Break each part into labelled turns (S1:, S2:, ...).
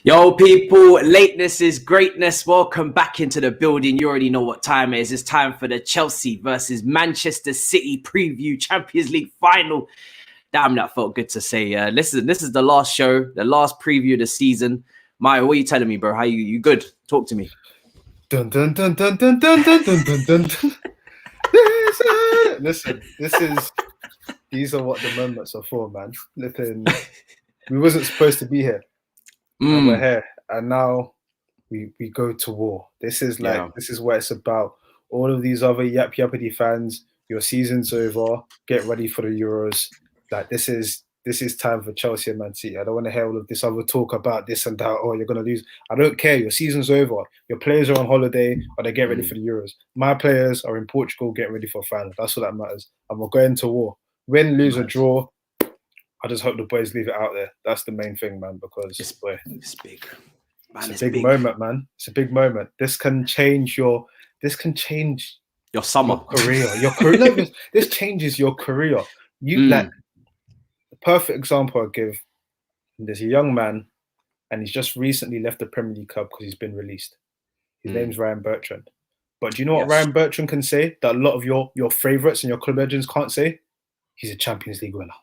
S1: Yo, people, lateness is greatness. Welcome back into the building. You already know what time it is. It's time for the Chelsea versus Manchester City preview Champions League final. Damn, that felt good to say. Listen, this is the last show, the last preview of the season. Maya, what are you telling me, bro? How you good? Talk to me.
S2: Dun dun dun dun dun dun dun dun dun dun. Listen, these are what the moments are for, man. Listen, we wasn't supposed to be here. And we're here, and now we go to war. This is what it's about. All of these other yappity fans, your season's over. Get ready for the Euros. Like this is time for Chelsea and Man City. I don't want to hear all of this other talk about this and that. Oh, you're gonna lose. I don't care. Your season's over. Your players are on holiday, or they get ready for the Euros. My players are in Portugal, getting ready for a final. That's all that matters. And we're going to war. Win, lose, or draw. I just hope the boys leave it out there. That's the main thing, man, because
S1: it's big. Man,
S2: it's a big moment, man. It's a big moment. This can change your
S1: summer.
S2: Your career. This changes your career. Like the perfect example I give, there's a young man and he's just recently left the Premier League club because he's been released. His name's Ryan Bertrand. But do you know what Ryan Bertrand can say that a lot of your favourites and your club legends can't say? He's a Champions League winner.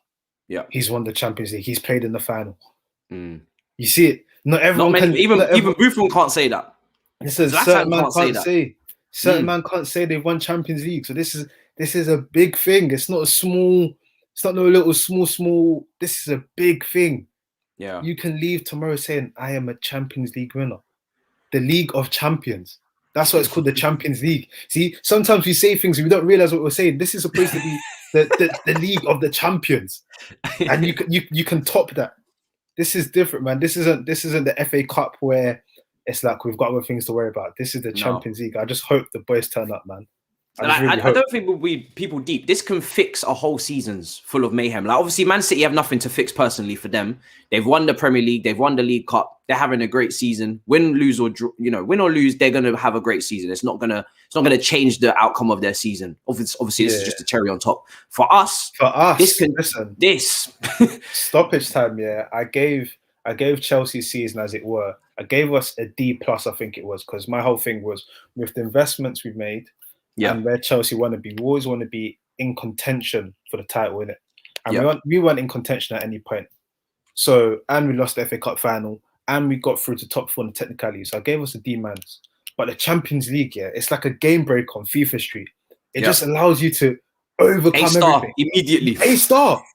S1: Yeah,
S2: he's won the Champions League. He's played in the final. You see it. Not everyone can.
S1: Even Buffon can't say that.
S2: Listen, certain man can't say. Certain man can't say they've won Champions League. So this is a big thing. It's not a small. It's not no little small. This is a big thing.
S1: Yeah,
S2: you can leave tomorrow saying I am a Champions League winner, the League of Champions. That's why it's called the Champions League. See, sometimes we say things and we don't realize what we're saying. This is supposed to be the League of the Champions, and you can top that. This is different, man. This isn't the FA Cup where it's like we've got other things to worry about. This is the Champions League. I just hope the boys turn up, man.
S1: I don't think we'll be people deep. This can fix a whole seasons full of mayhem. Like obviously, Man City have nothing to fix personally for them. They've won the Premier League. They've won the League Cup. They're having a great season. Win or lose, they're gonna have a great season. It's not gonna change the outcome of their season. Obviously, this is just a cherry on top. For us, this
S2: stoppage time. Yeah, I gave Chelsea's season, as it were. I gave us a D+. I think it was because my whole thing was with the investments we've made. Yeah, and where Chelsea want to be, we always want to be in contention for the title, innit? And we weren't in contention at any point. So, and we lost the FA Cup final, and we got through to top 4 in the technicalities. So I gave us a D-. But the Champions League, it's like a game break on FIFA Street. It just allows you to overcome everything
S1: immediately.
S2: A-star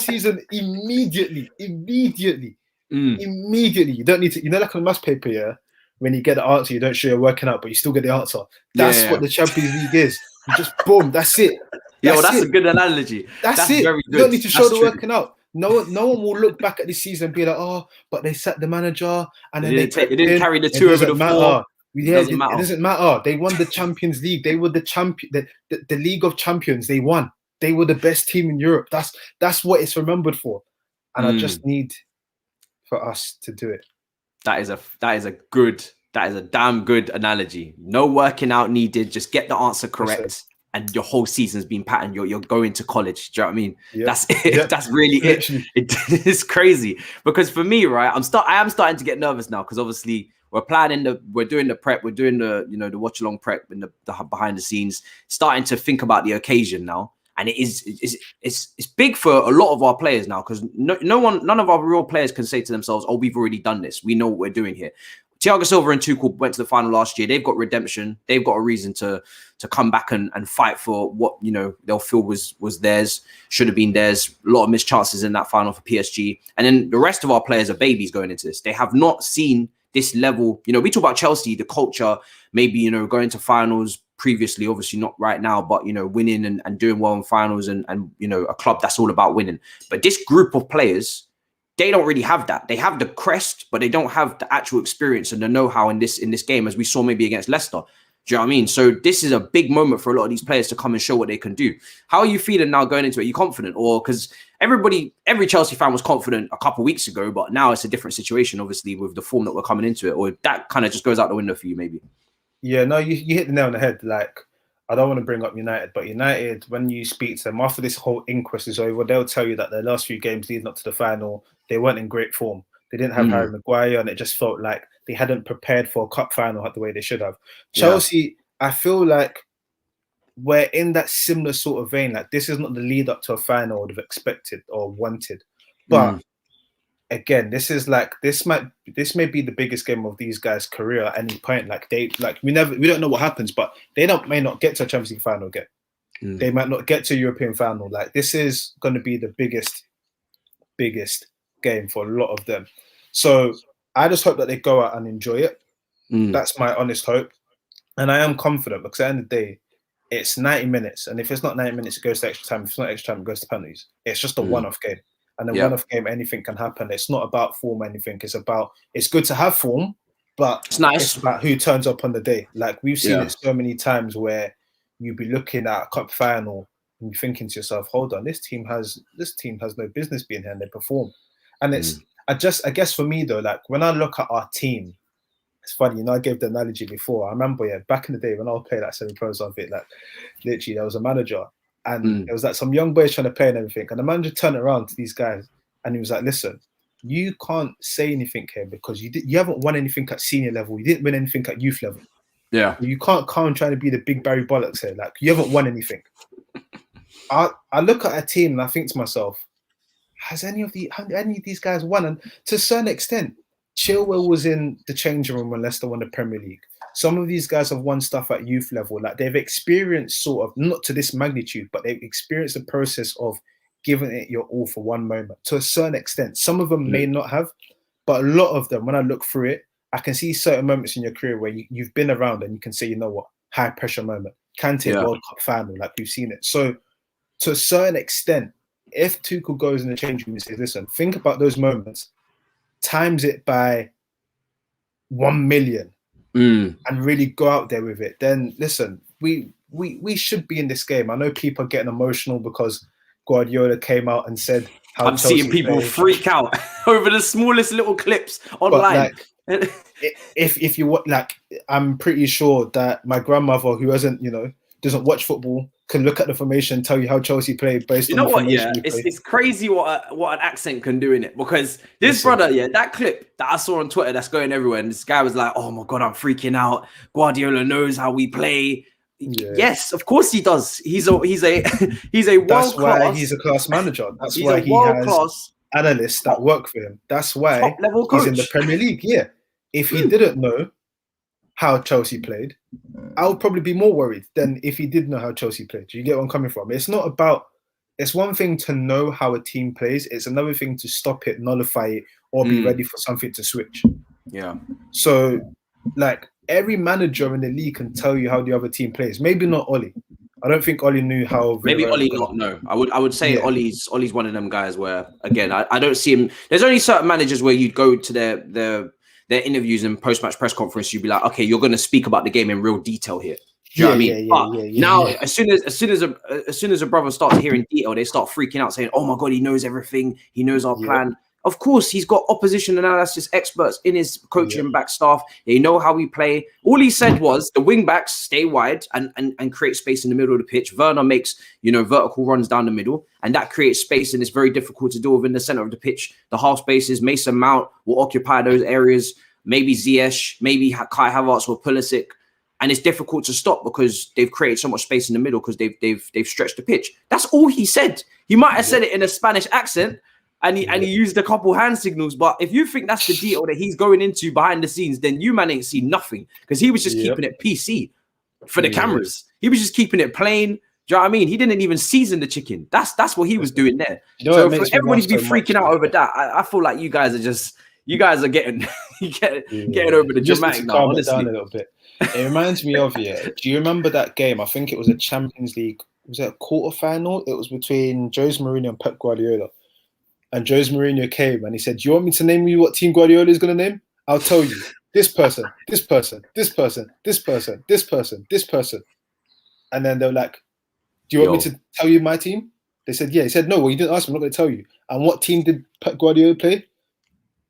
S2: season immediately. Immediately. You don't need to. Like on maths paper, when you get the answer, you don't show you're working out, but you still get the answer. That's what the Champions League is. You just boom, that's it.
S1: That's a good analogy.
S2: That's it.
S1: Very good.
S2: You don't need to show the working out. No one will look back at this season and be like, oh, but they said the manager and then they
S1: didn't carry the 2 over the 4.
S2: Yeah, it doesn't matter. They won the Champions League. They were the champion, the League of Champions. They won. They were the best team in Europe. That's what it's remembered for. And I just need for us to do it.
S1: That is a damn good analogy. No working out needed. Just get the answer correct, and your whole season's been patterned. You're going to college. Do you know what I mean? Yep. That's it. Yep. That's really it. It's crazy because for me, right, I am starting to get nervous now because obviously we're doing the prep, we're doing the the watch along prep and the behind the scenes, starting to think about the occasion now. And it's big for a lot of our players now because none of our real players can say to themselves, "Oh, we've already done this. We know what we're doing here." Thiago Silva and Tuchel went to the final last year. They've got redemption. They've got a reason to come back and fight for what they'll feel was theirs, should have been theirs. A lot of missed chances in that final for PSG. And then the rest of our players are babies going into this. They have not seen this level. We talk about Chelsea, the culture, maybe going to finals previously, obviously not right now, but winning and doing well in finals and a club that's all about winning. But this group of players, they don't really have that. They have the crest, but they don't have the actual experience and the know-how in this game, as we saw maybe against Leicester. Do you know what I mean? So this is a big moment for a lot of these players to come and show what they can do. How are you feeling now going into it? Are you confident? Or because every Chelsea fan was confident a couple of weeks ago, but now it's a different situation, obviously, with the form that we're coming into it. Or that kind of just goes out the window for you, maybe?
S2: Yeah, no, you hit the nail on the head. Like, I don't want to bring up United, but United, when you speak to them, after this whole inquest is over, they'll tell you that their last few games leading up to the final, they weren't in great form. They didn't have Harry Maguire, and it just felt like they hadn't prepared for a cup final the way they should have. Chelsea, I feel like we're in that similar sort of vein. Like, this is not the lead up to a final I would have expected or wanted. But again, this may be the biggest game of these guys' career at any point. Like, we don't know what happens, but they may not get to a Champions League final again. They might not get to a European final. Like, this is going to be the biggest game for a lot of them. So I just hope that they go out and enjoy it. That's my honest hope. And I am confident, because at the end of the day, it's 90 minutes. And if it's not 90 minutes, it goes to extra time. If it's not extra time, it goes to penalties. It's just a one-off game. And a one-off game, anything can happen. It's not about form or anything. It's good to have form, but
S1: it's nice.
S2: It's about who turns up on the day. Like, we've seen it so many times where you'll be looking at a cup final and you're thinking to yourself, hold on, this team has no business being here, and they perform. And it's I guess for me though, like, when I look at our team, it's funny, I gave the analogy before. I remember, back in the day when I was playing like semi-pros of it, like, literally there was a manager, and there was like some young boys trying to play and everything, and the manager turned around to these guys and he was like, listen, you can't say anything here because you haven't won anything at senior level. You didn't win anything at youth level. Yeah, you can't come trying to be the big Barry Bollocks here. Like, you haven't won anything. I look at a team and I think to myself, has any of these guys won? And to a certain extent, Chilwell was in the changing room when Leicester won the Premier League. Some of these guys have won stuff at youth level. Like, they've experienced sort of, not to this magnitude, but they've experienced the process of giving it your all for one moment. To a certain extent, some of them may not have, but a lot of them, when I look through it, I can see certain moments in your career where you've been around and you can say, you know what, high pressure moment. Kante World Cup final, like, we've seen it. So to a certain extent, if Tuchel goes in the changing room and says, listen, think about those moments, times it by 1 million and really go out there with it, then listen, we should be in this game. I know people are getting emotional because Guardiola came out and said how
S1: I'm seeing people freak out over the smallest little clips online.
S2: But, like, if you want, like, I'm pretty sure that my grandmother, who doesn't watch football, can look at the formation and tell you how Chelsea played based on the formation.
S1: It's crazy what an accent can do in it, because this brother, that clip that I saw on Twitter that's going everywhere, and this guy was like, oh my God, I'm freaking out. Guardiola knows how we play. Yeah. Yes, of course he does. He's a world class.
S2: That's why he's a class manager. That's why he has analysts that work for him. That's why he's in the Premier League. Yeah. If he didn't know how Chelsea played, I would probably be more worried than if he did know how Chelsea played. Do you get where I'm coming from? It's one thing to know how a team plays. It's another thing to stop it, nullify it, or be ready for something to switch. Yeah. So, like, every manager in the league can tell you how the other team plays. Maybe not Oli. I don't think Oli knew how.
S1: Maybe Oli not. No, I would say Oli's one of them guys where, again, I don't see him. There's only certain managers where you'd go to their interviews and post-match press conference, you'd be like, okay, you're going to speak about the game in real detail here. Do you know what I mean? Now, as soon as a brother starts hearing detail, they start freaking out, saying, "Oh my God, he knows everything. He knows our plan." Of course, he's got opposition analysis experts in his coaching and back staff. They know how we play. All he said was the wing backs stay wide and create space in the middle of the pitch. Werner makes, vertical runs down the middle, and that creates space, and it's very difficult to do within the center of the pitch. The half spaces, Mason Mount will occupy those areas. Maybe Ziyech, maybe Kai Havertz or Pulisic. And it's difficult to stop because they've created so much space in the middle because they've stretched the pitch. That's all he said. He might have said it in a Spanish accent, and he used a couple hand signals. But if you think that's the deal that he's going into behind the scenes, then you man ain't seen nothing, because he was just keeping it PC for the cameras. He was just keeping it plain. Do you know what I mean? He didn't even season the chicken. That's what he was doing there. So for everybody to be freaking out over that, I feel like you guys are getting over the dramatic now. Honestly,
S2: down a little bit. It reminds me of, do you remember that game? I think it was a Champions League. Was it a quarterfinal? It was between Jose Mourinho and Pep Guardiola. And Jose Mourinho came and he said, "Do you want me to name you what team Guardiola is going to name? I'll tell you. This person, this person, this person, this person, this person, this person." And then they were like, "Do you want me to tell you my team?" They said, "Yeah." He said, "No, well, you didn't ask me. I'm not going to tell you." And what team did Pep Guardiola play?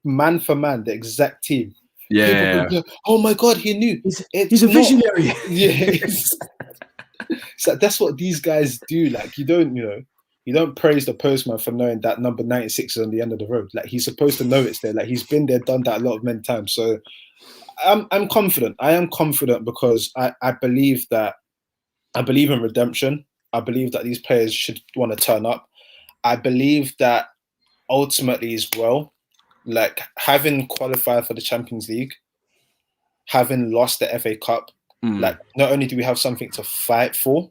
S2: Man for man, the exact team.
S1: Yeah.
S2: Go, "Oh my God, he knew."
S1: He's a visionary.
S2: So that's what these guys do. Like, you don't, You don't praise the postman for knowing that number 96 is on the end of the road. Like, he's supposed to know it's there. Like, he's been there, done that a lot of many times. So I'm confident. I am confident because I believe in redemption. I believe that these players should want to turn up. I believe that ultimately as well, like, having qualified for the Champions League, having lost the FA Cup, like, not only do we have something to fight for,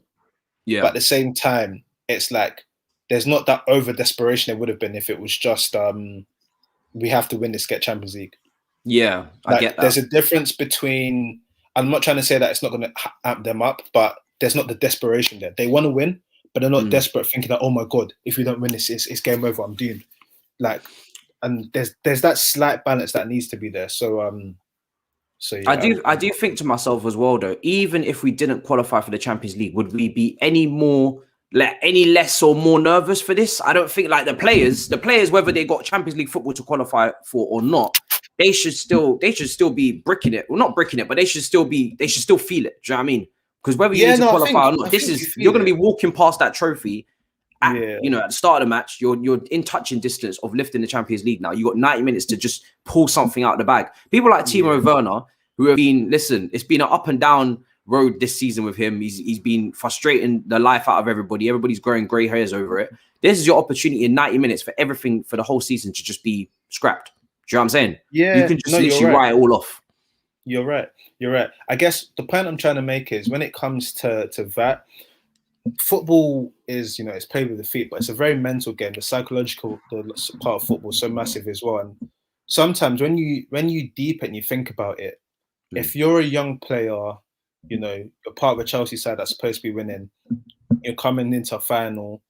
S2: but at the same time, it's like there's not that over desperation there would have been if it was just we have to win this, get Champions League.
S1: Yeah, I get that.
S2: There's a difference between. I'm not trying to say that it's not going to amp them up, but there's not the desperation there. They want to win, but they're not desperate, thinking that, oh my god, if we don't win this, it's game over. I'm doomed. Like, and there's that slight balance that needs to be there. So yeah.
S1: I do think to myself as well, though, even if we didn't qualify for the Champions League, would we be any less or more nervous for this? I don't think, like, the players, whether they got Champions League football to qualify for or not, they should still be bricking it. Well, not bricking it, but they should still feel it. Do you know what I mean? Because whether you need to qualify or not, you're going to be walking past that trophy at the start of the match. You're in touching distance of lifting the Champions League now. You got 90 minutes to just pull something out of the bag. People like Timo Werner, who have been, it's been an up and down road this season with him. He's been frustrating the life out of everybody. Everybody's growing grey hairs over it. This is your opportunity in 90 minutes for everything for the whole season to just be scrapped. Do you know what I'm saying?
S2: Yeah.
S1: You can just literally write it all off.
S2: You're right. I guess the point I'm trying to make is, when it comes to that, football is, it's played with the feet, but it's a very mental game. The psychological part of football is so massive as well. And sometimes when you deepen, you think about it, if you're a young player, you're part of a Chelsea side that's supposed to be winning, you're coming into a final,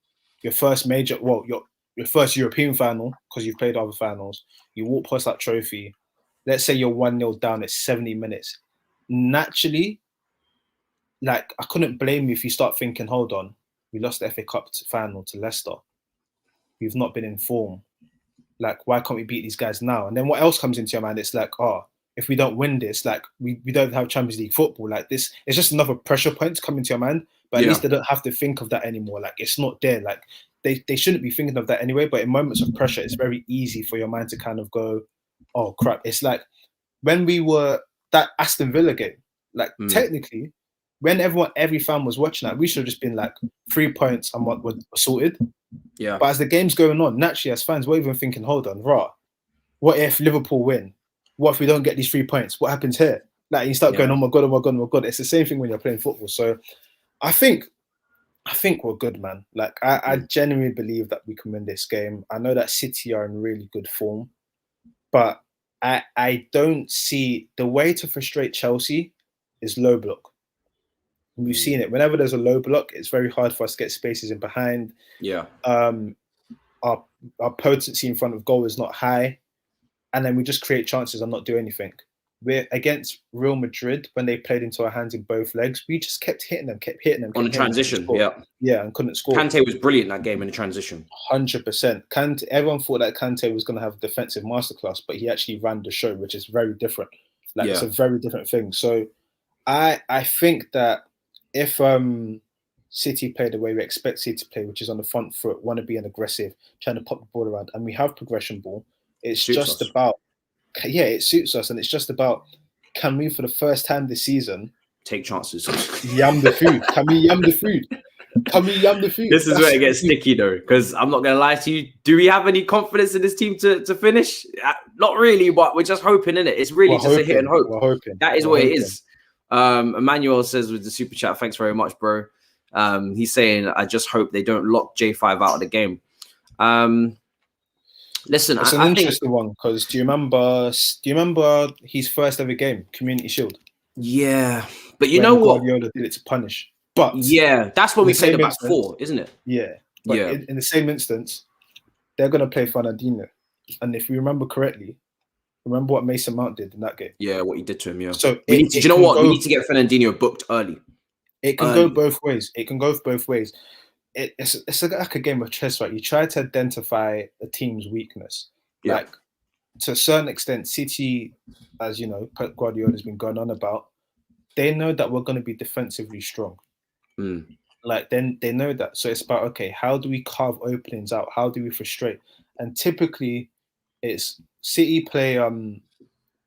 S2: your first your first European final, because you've played other finals, you walk past that trophy, let's say you're 1-0 down, it's 70 minutes. Naturally, like, I couldn't blame you if you start thinking, hold on, we lost the FA Cup final to Leicester. We've not been in form. Like, why can't we beat these guys now? And then what else comes into your mind? It's like, if we don't win this, like, we don't have Champions League football. Like, this, it's just another pressure point to come into your mind. But at least they don't have to think of that anymore. Like, it's not there. Like, they shouldn't be thinking of that anyway. But in moments of pressure, it's very easy for your mind to kind of go, oh crap. It's like when we were that Aston Villa game, like, technically, when every fan was watching that, we should have just been like 3 points and what we're sorted.
S1: Yeah.
S2: But as the game's going on, naturally, as fans, we're even thinking, hold on, what if Liverpool win? What if we don't get these 3 points? What happens here? Like, you start going, oh my god. It's the same thing when you're playing football. So I think we're good, man. Like, I genuinely believe that we can win this game. I know that City are in really good form, but I don't see the way to frustrate Chelsea is low block. And we've seen it. Whenever there's a low block, it's very hard for us to get spaces in behind.
S1: Yeah.
S2: Our potency in front of goal is not high. And then we just create chances and not do anything. We're against Real Madrid, when they played into our hands in both legs, we just kept hitting them.
S1: On the transition,
S2: Yeah, and couldn't score.
S1: Kante was brilliant that game in the transition.
S2: 100%. Kante, everyone thought that Kante was going to have a defensive masterclass, but he actually ran the show, which is very different. Like, it's a very different thing. So I think that if City play the way we expect City to play, which is on the front foot, want to be an aggressive, trying to pop the ball around, and we have progression ball, it suits us, and it's just about, can we, for the first time this season,
S1: take chances,
S2: yum the food? Can we yum the food?
S1: This is where it gets sticky, though, because I'm not gonna lie to you. Do we have any confidence in this team to finish? Not really, but we're just hoping, innit? It's really a hit and hope.
S2: We're hoping.
S1: That is what it is. Emmanuel says with the super chat, thanks very much, bro. He's saying, I just hope they don't lock J5 out of the game. Listen,
S2: it's an interesting one, because do you remember his first ever game, Community Shield?
S1: Yeah, but you know what?
S2: Guardiola did it to punish. But
S1: yeah, that's when we played the back four, isn't it?
S2: Yeah, but in the same instance, they're going to play Fernandinho, and if you remember correctly, remember what Mason Mount did in that game.
S1: Yeah, what he did to him. Yeah.
S2: So
S1: do you know what? We need to get Fernandinho booked early.
S2: It can go both ways. It's like a game of chess, right? You try to identify a team's weakness.
S1: Yeah.
S2: Like, to a certain extent, City, as you know, Pep Guardiola has been going on about, they know that we're going to be defensively strong. Like, then they know that. So it's about, okay, how do we carve openings out? How do we frustrate? And typically it's City play,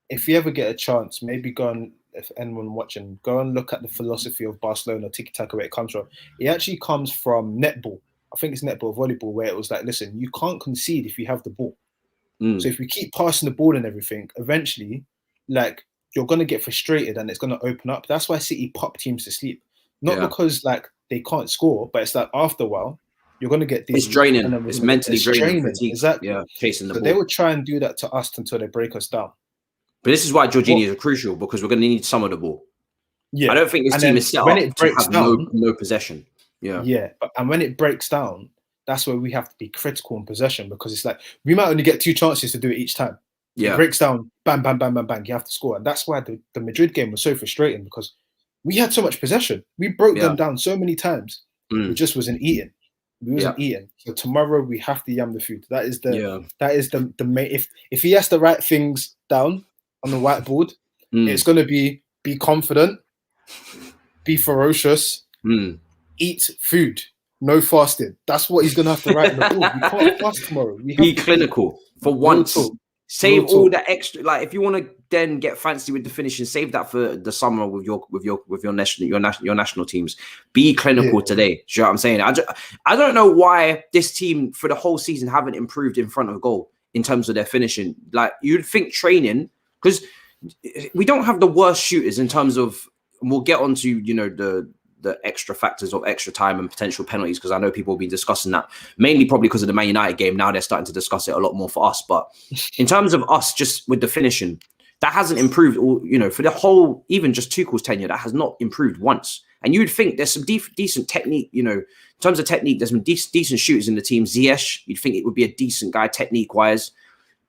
S2: if you ever get a chance, maybe go and, if anyone watching, go and look at the philosophy of Barcelona, tiki-taka, where it comes from. It actually comes from netball. I think it's netball, volleyball, where it was like, listen, you can't concede if you have the ball. So if we keep passing the ball and everything, eventually, like, you're going to get frustrated and it's going to open up. That's why City pop teams to sleep. Not because, like, they can't score, but it's like after a while, you're going to get dizzy.
S1: It's draining. It's mentally draining. Fatigue.
S2: Exactly.
S1: Yeah, chasing the ball.
S2: They would try and do that to us until they break us down.
S1: But this is why Jorginho is crucial, because we're going to need some of the ball. Yeah. I don't think this team is set up to have no possession. Yeah.
S2: Yeah. And when it breaks down, that's where we have to be critical in possession, because it's like we might only get 2 chances to do it each time.
S1: Yeah.
S2: It breaks down, bang, bang, bang, bang, bang. You have to score. And that's why the Madrid game was so frustrating, because we had so much possession. We broke them down so many times. We just wasn't eating. We wasn't eating. So tomorrow we have to yam the food. That is the main. If he has to write things down on the whiteboard, it's going to be confident, be ferocious, eat food, no fasting. That's what he's going to have to write on the board. We can't fast tomorrow. We have
S1: be clinical for once. Save all the extra. Like, if you want to then get fancy with the finishing, save that for the summer with your national teams. Be clinical today. Do you know what I'm saying? I don't know why this team for the whole season haven't improved in front of goal in terms of their finishing. Like, you'd think training, because we don't have the worst shooters in terms of. And we'll get onto the extra factors of extra time and potential penalties, because I know people will be discussing that, mainly probably because of the Man United game. Now they're starting to discuss it a lot more for us. But in terms of us, just with the finishing, that hasn't improved. For the whole, even just Tuchel's tenure, that has not improved once. And you would think there's some decent technique, in terms of technique, there's some decent shooters in the team. Ziyech, you'd think it would be a decent guy technique-wise.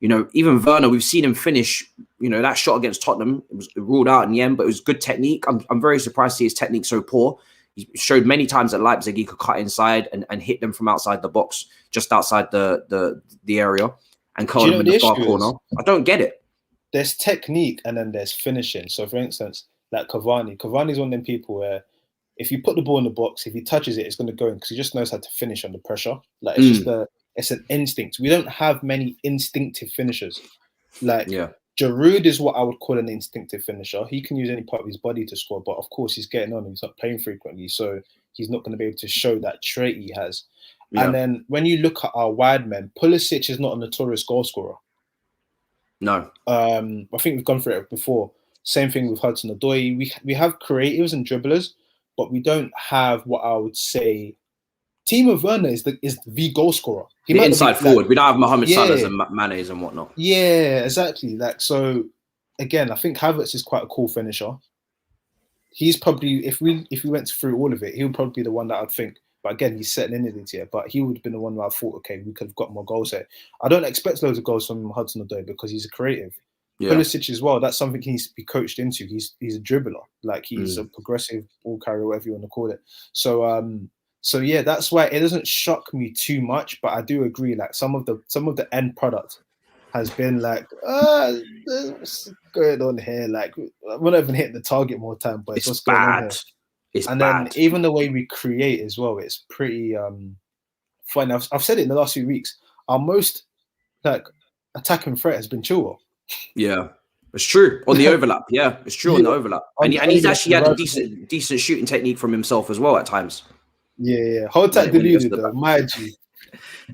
S1: Even Werner, we've seen him finish, that shot against Tottenham. It was ruled out in the end, but it was good technique. I'm very surprised to see his technique so poor. He showed many times at Leipzig he could cut inside and hit them from outside the box, just outside the area, and curl them in the far corner. I don't get it.
S2: There's technique and then there's finishing. So, for instance, like Cavani is one of them people where if you put the ball in the box, if he touches it, it's going to go in, because he just knows how to finish under pressure. Like, it's just it's an instinct. We don't have many instinctive finishers. Like, Giroud is what I would call an instinctive finisher. He can use any part of his body to score, but of course he's getting on. He's not playing frequently, so he's not going to be able to show that trait he has. Yeah. And then when you look at our wide men, Pulisic is not a notorious goal scorer.
S1: No.
S2: I think we've gone through it before. Same thing with Hudson-Odoi. We have creatives and dribblers, but we don't have what I would say. Timo Werner is the goal scorer.
S1: He the inside forward. We don't have Mohamed Salahs and Manes and whatnot.
S2: Yeah, exactly. Like, so again, I think Havertz is quite a cool finisher. He's probably, if we went through all of it, he would probably be the one that I'd think. But again, he's settling in it here. But he would have been the one where I thought, okay, we could have got more goals here. I don't expect loads of goals from Hudson-Odoi because he's a creative. Yeah. Pulisic as well. That's something he needs to be coached into. He's a dribbler. Like, he's a progressive ball carrier, whatever you want to call it. So yeah, that's why it doesn't shock me too much. But I do agree. Like, some of the end product has been like, what's going on here? Like, we're not even hitting the target more time, but it's what's going on here.
S1: It's
S2: and
S1: bad.
S2: Then even the way we create as well, it's pretty fun. I've said it in the last few weeks. Our most attacking threat has been Chilwell.
S1: Yeah, it's true on the overlap. Yeah, it's true on the overlap. And he's actually had a decent shooting technique from himself as well at times.
S2: Yeah. Hold tight, deluded though, my G.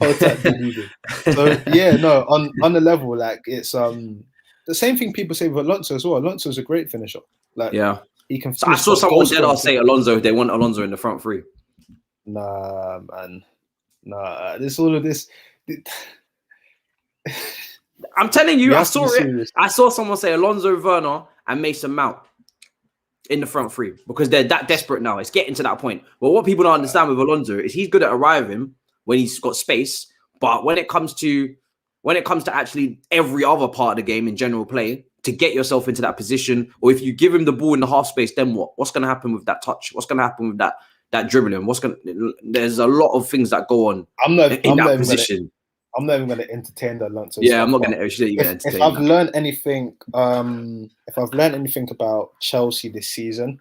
S2: Hold tight, deluded. So yeah, no, on the level, like, it's the same thing people say with Alonso as well. Alonso's a great finisher. Like, yeah. He can.
S1: So I saw someone said, "I'll say Alonso." They want Alonso in the front three.
S2: Nah, man. Nah, there's all of this.
S1: I'm telling you, I saw it. I saw someone say Alonso, Werner, and Mason Mount in the front three because they're that desperate now. It's getting to that point. But what people don't understand with Alonso is he's good at arriving when he's got space, but when it comes to actually every other part of the game in general play, to get yourself into that position, or if you give him the ball in the half space, then what? What's going to happen with that touch? What's going to happen with that dribbling? There's a lot of things that go on in that position.
S2: I'm not even going to entertain that Alonso.
S1: Yeah, I'm not going to entertain that.
S2: If I've learned anything, about Chelsea this season,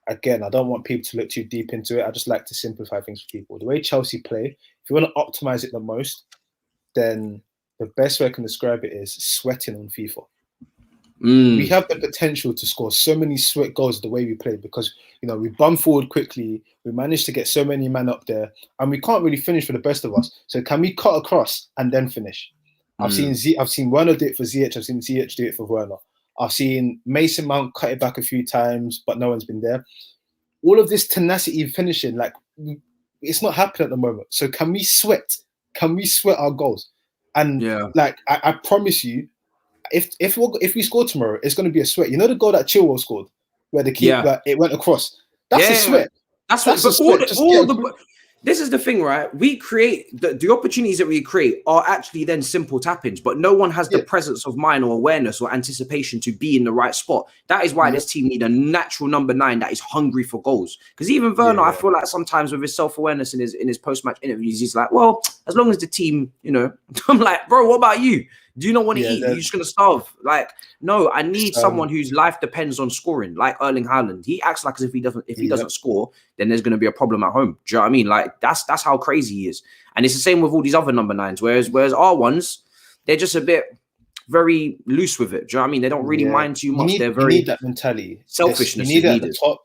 S2: again, I don't want people to look too deep into it. I just like to simplify things for people. The way Chelsea play, if you want to optimize it the most, then the best way I can describe it is sweating on FIFA. We have the potential to score so many sweat goals the way we play because, we bum forward quickly. We managed to get so many men up there and we can't really finish for the best of us. So can we cut across and then finish? I've seen Werner do it for Ziyech. I've seen Ziyech do it for Werner. I've seen Mason Mount cut it back a few times, but no one's been there. All of this tenacity finishing, it's not happening at the moment. So can we sweat? Can we sweat our goals? And I promise you, if we score tomorrow, it's going to be a sweat. You know the goal that Chilwell scored, where the keeper it went across. That's a sweat.
S1: That's a sweat. This is the thing, right? We create the opportunities that we create are actually then simple tap-ins, but no one has the presence of mind or awareness or anticipation to be in the right spot. That is why this team need a natural number 9 that is hungry for goals. Because even Werner, I feel like sometimes with his self-awareness in his post-match interviews, he's like, well, as long as the team, I'm like, bro, what about you? Do you not want to eat? You're just going to starve. No, I need someone whose life depends on scoring, like Erling Haaland. He acts like as if he doesn't score, then there's going to be a problem at home. Do you know what I mean? That's how crazy he is. And it's the same with all these other number 9s, whereas our ones, they're just a bit very loose with it. Do you know what I mean? They don't really mind too much.
S2: They're very... You need that mentality.
S1: Selfishness.
S2: You need it at the top,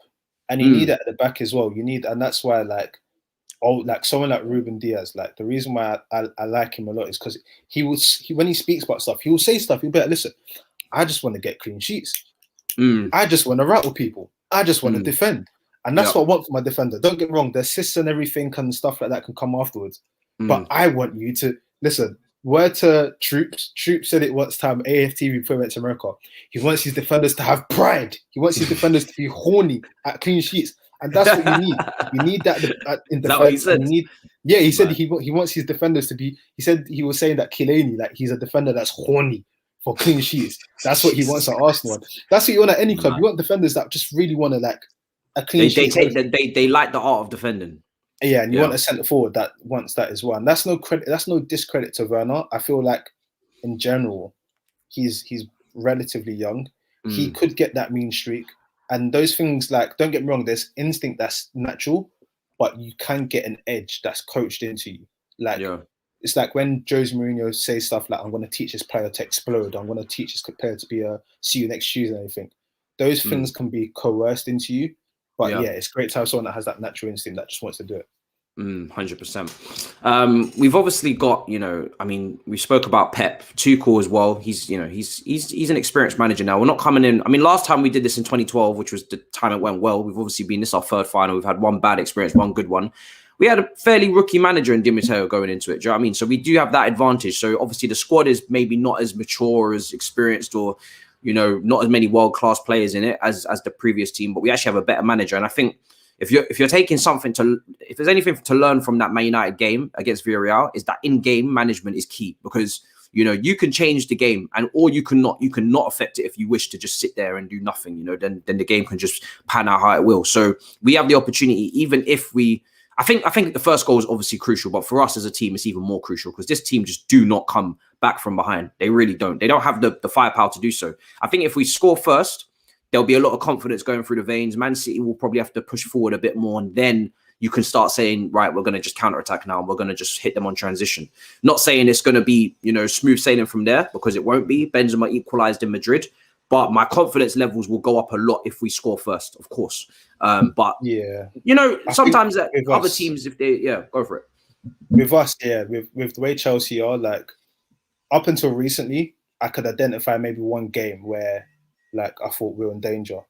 S2: and you need it at the back as well. And that's why, someone like Ruben Diaz, the reason why I like him a lot is because when he speaks about stuff, he will say stuff. He'll be like, listen, I just want to get clean sheets. I just want to rattle people. I just want to defend. And that's what I want for my defender. Don't get me wrong, the assists and everything and stuff like that can come afterwards. But I want you to, listen, word to Troops. Troops said it once time, AFTV before he went to America. He wants his defenders to have pride. He wants his defenders to be horny at clean sheets. And that's what you need. You need that in defense. He said he wants his defenders to be. He said he was saying that Killaney, he's a defender that's horny for clean sheets. That's what he wants at Arsenal. That's what you want at any club. You want defenders that just really want to a clean sheet.
S1: They like the art of defending.
S2: Yeah, and you want a centre forward that wants that as well. And that's no credit. That's no discredit to Werner. I feel like in general, he's relatively young. He could get that mean streak. And those things, don't get me wrong, there's instinct that's natural, but you can get an edge that's coached into you. It's like when Jose Mourinho says stuff like, I'm going to teach this player to explode. I'm going to teach this player to be see you next Tuesday and everything. Those things can be coerced into you. But it's great to have someone that has that natural instinct that just wants to do it.
S1: 100%. We've obviously got, we spoke about Pep, Tuchel as well. He's an experienced manager now. We're not coming in. Last time we did this in 2012, which was the time it went well. We've obviously been, this our third final. We've had one bad experience, one good one. We had a fairly rookie manager in Di Matteo going into it. Do you know what I mean? So we do have that advantage. So obviously the squad is maybe not as mature, as experienced, or, not as many world-class players in it as the previous team, but we actually have a better manager. And I think if you're taking if there's anything to learn from that Man United game against Villarreal, is that in-game management is key, because you can change the game or you cannot affect it if you wish to just sit there and do nothing. Then the game can just pan out how it will. So we have the opportunity, even if I think the first goal is obviously crucial, but for us as a team, it's even more crucial because this team just do not come back from behind. They really don't. They don't have the firepower to do so. I think if we score first, there'll be a lot of confidence going through the veins. Man City will probably have to push forward a bit more, and then you can start saying, right, we're going to just counterattack now. We're going to just hit them on transition. Not saying it's going to be, smooth sailing from there, because it won't be. Benzema equalized in Madrid. But my confidence levels will go up a lot if we score first, of course. But sometimes other teams, if they, go for it.
S2: With us, with the way Chelsea are, up until recently, I could identify maybe one game where, I thought we were in danger.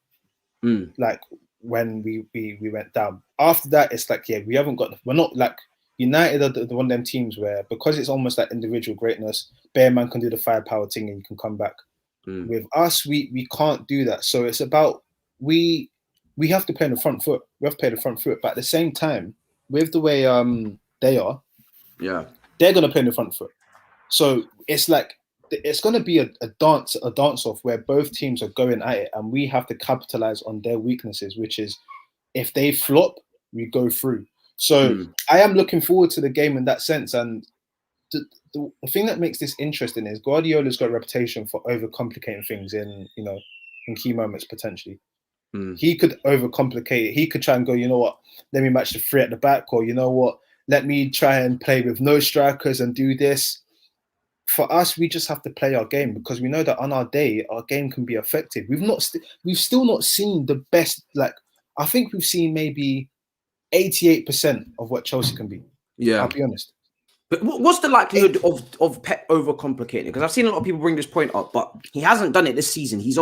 S2: When we went down. After that, it's we're not United are the one of them teams where, because it's almost like individual greatness, Bear Man can do the firepower thing and you can come back. With us, we can't do that. So it's about we have to play in the front foot. We have to play the front foot. But at the same time, with the way they are, they're gonna play in the front foot. So it's gonna be a dance off where both teams are going at it, and we have to capitalize on their weaknesses, which is if they flop, we go through. So I am looking forward to the game in that sense. And the thing that makes this interesting is Guardiola's got a reputation for overcomplicating things in key moments potentially. He could overcomplicate it. He could try and go, you know what, let me match the three at the back, or you know what, let me try and play with no strikers and do this. For us, we just have to play our game, because we know that on our day, our game can be affected. We've still not seen the best. Like, I think we've seen maybe 88% of what Chelsea can be.
S1: Yeah,
S2: I'll be honest.
S1: But what's the likelihood of Pep overcomplicating? Because I've seen a lot of people bring this point up, but he hasn't done it this season. He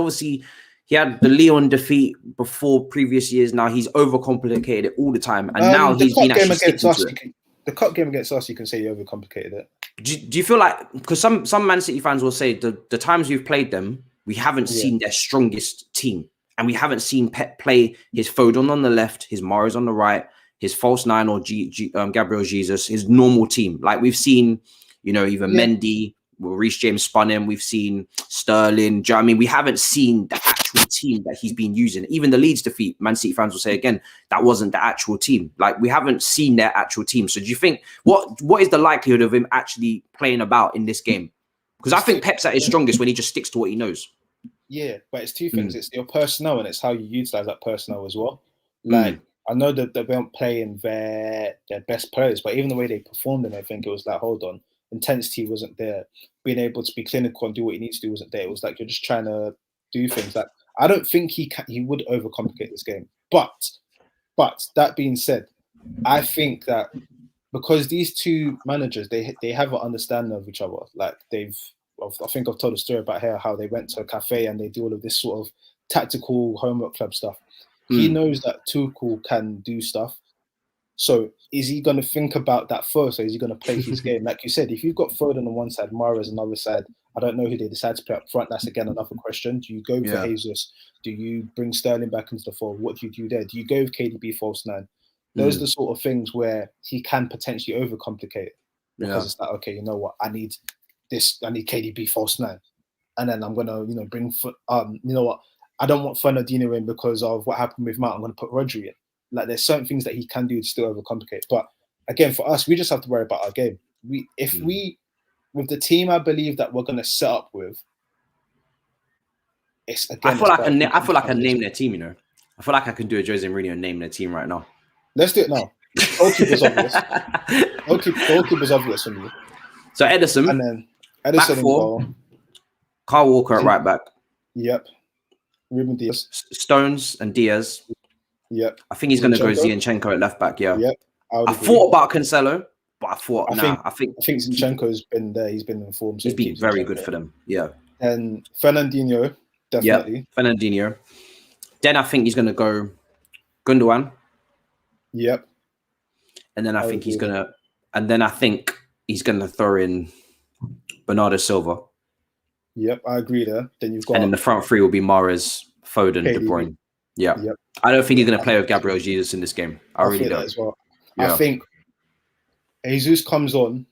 S1: had the Lyon defeat before previous years. Now he's overcomplicated it all the time, and now he's been actually sticking to it.
S2: The cup game against us, you can say he overcomplicated it.
S1: Do you feel like, because some Man City fans will say the times we've played them, we haven't seen their strongest team, and we haven't seen Pep play his Foden on the left, his Mahrez on the right, his false nine or Gabriel Jesus, his normal team. Like we've seen, either Mendy, Reece James spun him. We've seen Sterling. Do you know what I mean? We haven't seen the actual team that he's been using. Even the Leeds defeat, Man City fans will say again, that wasn't the actual team. Like we haven't seen their actual team. So do you think, what is the likelihood of him actually playing about in this game? Because I think Pep's at his strongest when he just sticks to what he knows.
S2: Yeah, but it's two things. It's your personnel and it's how you utilize that personnel as well. Like, I know that they weren't playing their best players, but even the way they performed, and I think it was like, hold on, intensity wasn't there. Being able to be clinical and do what he needs to do wasn't there. It was like you're just trying to do things that I don't think he would overcomplicate this game. But that being said, I think that because these two managers, they have an understanding of each other. Like I think I've told a story about how they went to a cafe and they do all of this sort of tactical homework club stuff. He knows that Tuchel can do stuff. So is he going to think about that first, or is he going to play his game? Like you said, if you've got Foden on one side, Mahrez on the other side, I don't know who they decide to play up front. That's again another question. Do you go for Jesus? Do you bring Sterling back into the fold? What do you do there? Do you go with KDB false nine? Those are the sort of things where he can potentially overcomplicate it. Because it's like, okay, you know what? I need KDB false nine. And then I'm going to, bring, you know what? I don't want Fernandinho in because of what happened with Mount. I'm going to put Rodri in. Like, there's certain things that he can do to still overcomplicate. But again, for us, we just have to worry about our game. With the team, I believe that we're going to set up with, it's again.
S1: I feel like I name their team. I feel like I can do a Jose Mourinho and name their team right now.
S2: Let's do it now. Goalkeeper's obvious. Goalkeeper's obvious for me.
S1: So Ederson,
S2: and then Ederson in goal.
S1: Kyle Walker at right back.
S2: Yep. Ruben Diaz.
S1: Stones and Diaz.
S2: Yep.
S1: I think he's going to go Zinchenko at left back. Yeah.
S2: Yep.
S1: I thought about Cancelo, but I thought I think
S2: Zinchenko's been there. He's been in form.
S1: So he's been very good for them. Yeah.
S2: And Fernandinho, definitely.
S1: Yep. Fernandinho. Then I think he's going to go Gundogan.
S2: Yep.
S1: And then I think he's going to throw in Bernardo Silva.
S2: Yep, I agree there. Then you've got,
S1: and then the front three will be Mahrez, Foden, De Bruyne. Yeah. Yep. I don't think he's going to play with Gabriel Jesus in this game. I really don't.
S2: As well. Yeah. I think Jesus comes on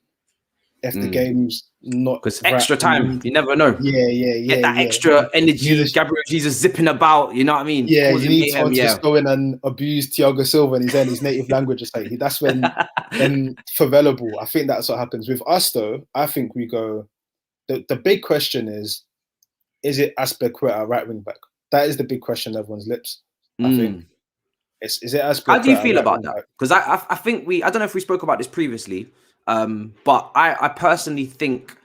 S2: if the game's not,
S1: because extra time, you never know.
S2: Yeah.
S1: Get that extra energy. Gabriel Jesus zipping about. You know what I mean?
S2: Yeah, you need someone to just go in and abuse Thiago Silva and his native language. It's like that's when for valuable. I think that's what happens with us, though. I think we go. The big question is it Azpilicueta right wing back? That is the big question on everyone's lips. I think. Is it Azpilicueta?
S1: How do you feel about that? Because I think I don't know if we spoke about this previously, but I personally think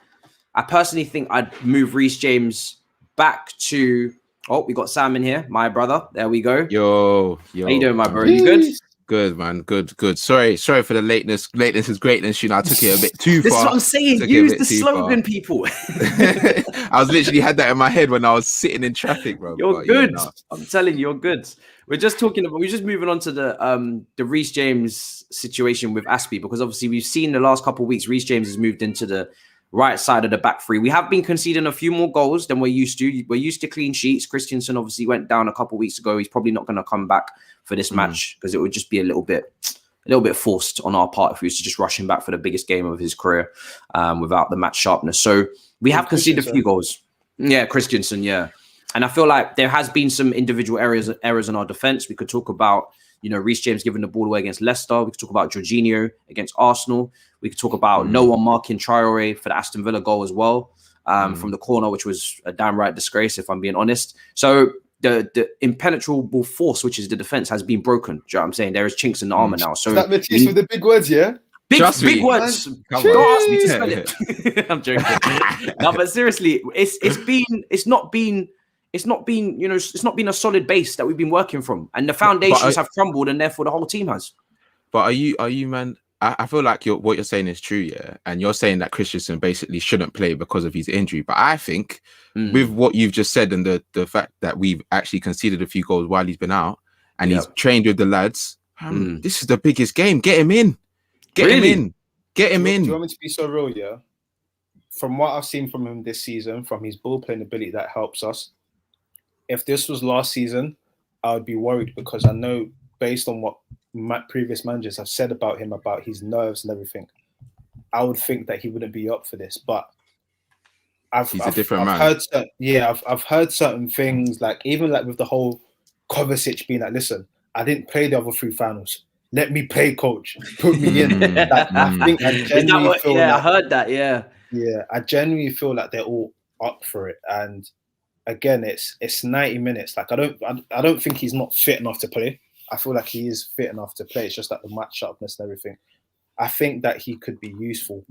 S1: I'd move Reece James back to. Oh, we got Sam in here, my brother. There we go.
S3: Yo.
S1: How you doing, my bro? You good?
S3: Good, man. Good. Sorry for the lateness. Lateness is greatness. I took it a bit too far.
S1: This is what I'm saying. Use the slogan, people.
S3: I was literally had that in my head when I was sitting in traffic, bro.
S1: You're good. Yeah, no. I'm telling you, you're good. We're just moving on to the Reece James situation with Aspie, because obviously we've seen the last couple of weeks Reece James has moved into the right side of the back three. We have been conceding a few more goals than we're used to. We're used to clean sheets. Christensen obviously went down a couple of weeks ago. He's probably not going to come back for this match because it would just be a little bit forced on our part if we used to just rush him back for the biggest game of his career without the match sharpness. So we have conceded a few goals. Yeah, Christensen, yeah. And I feel like there has been some individual errors in our defense. We could talk about, Reece James giving the ball away against Leicester. We could talk about Jorginho against Arsenal. We could talk about no one marking Traore for the Aston Villa goal as well from the corner, which was a downright disgrace, if I'm being honest. So the impenetrable force, which is the defense, has been broken. Do you know what I'm saying? There is chinks in the armor now. So
S2: is that Matisse with the big words, yeah?
S1: Big words. Don't ask me to spell it. I'm joking. No, but seriously, it's not been a solid base that we've been working from, and the foundations have crumbled, and therefore the whole team has.
S3: But are you, man? I feel like what you're saying is true, yeah. And you're saying that Christensen basically shouldn't play because of his injury. But I think with what you've just said and the fact that we've actually conceded a few goals while he's been out, and he's trained with the lads, this is the biggest game. Get him in. Get him in.
S2: Do you want me to be so real, yeah? From what I've seen from him this season, from his ball playing ability, that helps us. If this was last season, I would be worried because I know based on what previous managers have said about him, about his nerves and everything, I would think that he wouldn't be up for this. But I've heard certain things, like even like with the whole Kovacic being like, listen, I didn't play the other 3 finals. Let me play, coach. Put me in. Like, I think I genuinely feel
S1: I heard that. Yeah,
S2: I genuinely feel like they're all up for it. And again, it's 90 minutes. Like I don't think he's not fit enough to play. I feel like he is fit enough to play. It's just like the match sharpness and everything. I think that he could be useful.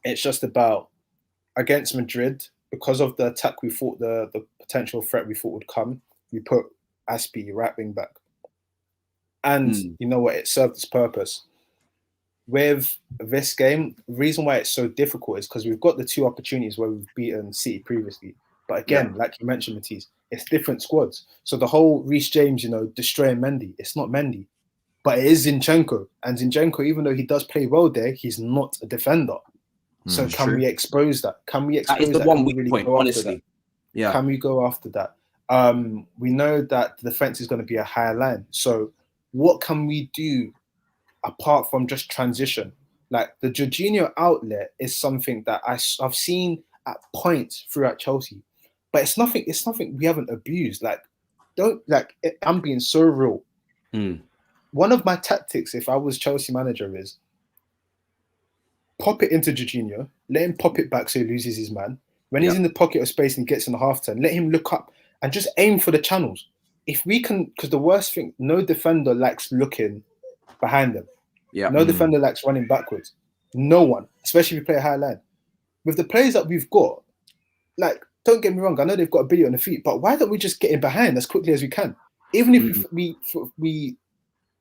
S2: It's just about against Madrid, because of the attack we thought the potential threat we thought would come, we put Aspi right wing back. And you know what? It served its purpose. With this game, the reason why it's so difficult is because we've got the 2 opportunities where we've beaten City previously. But again, like you mentioned, Matisse, it's different squads. So the whole Reece James, destroying Mendy, it's not Mendy, but it is Zinchenko. And Zinchenko, even though he does play well there, he's not a defender. So can we expose that? Can we expose that?
S1: That is the one weak point, honestly.
S2: Yeah. Can we go after that? We know that the defense is going to be a higher line. So what can we do apart from just transition? Like the Jorginho outlet is something that I've seen at points throughout Chelsea, but it's nothing we haven't abused. I'm being so real. One of my tactics, if I was Chelsea manager, is pop it into Jorginho, let him pop it back so he loses his man. When he's in the pocket of space and gets in the half turn, let him look up and just aim for the channels. If we can, because the worst thing, no defender likes looking behind them. Yeah. No defender likes running backwards. No one, especially if you play a high line. With the players that we've got, like, don't get me wrong, I know they've got ability on the feet, but why don't we just get in behind as quickly as we can? Even if we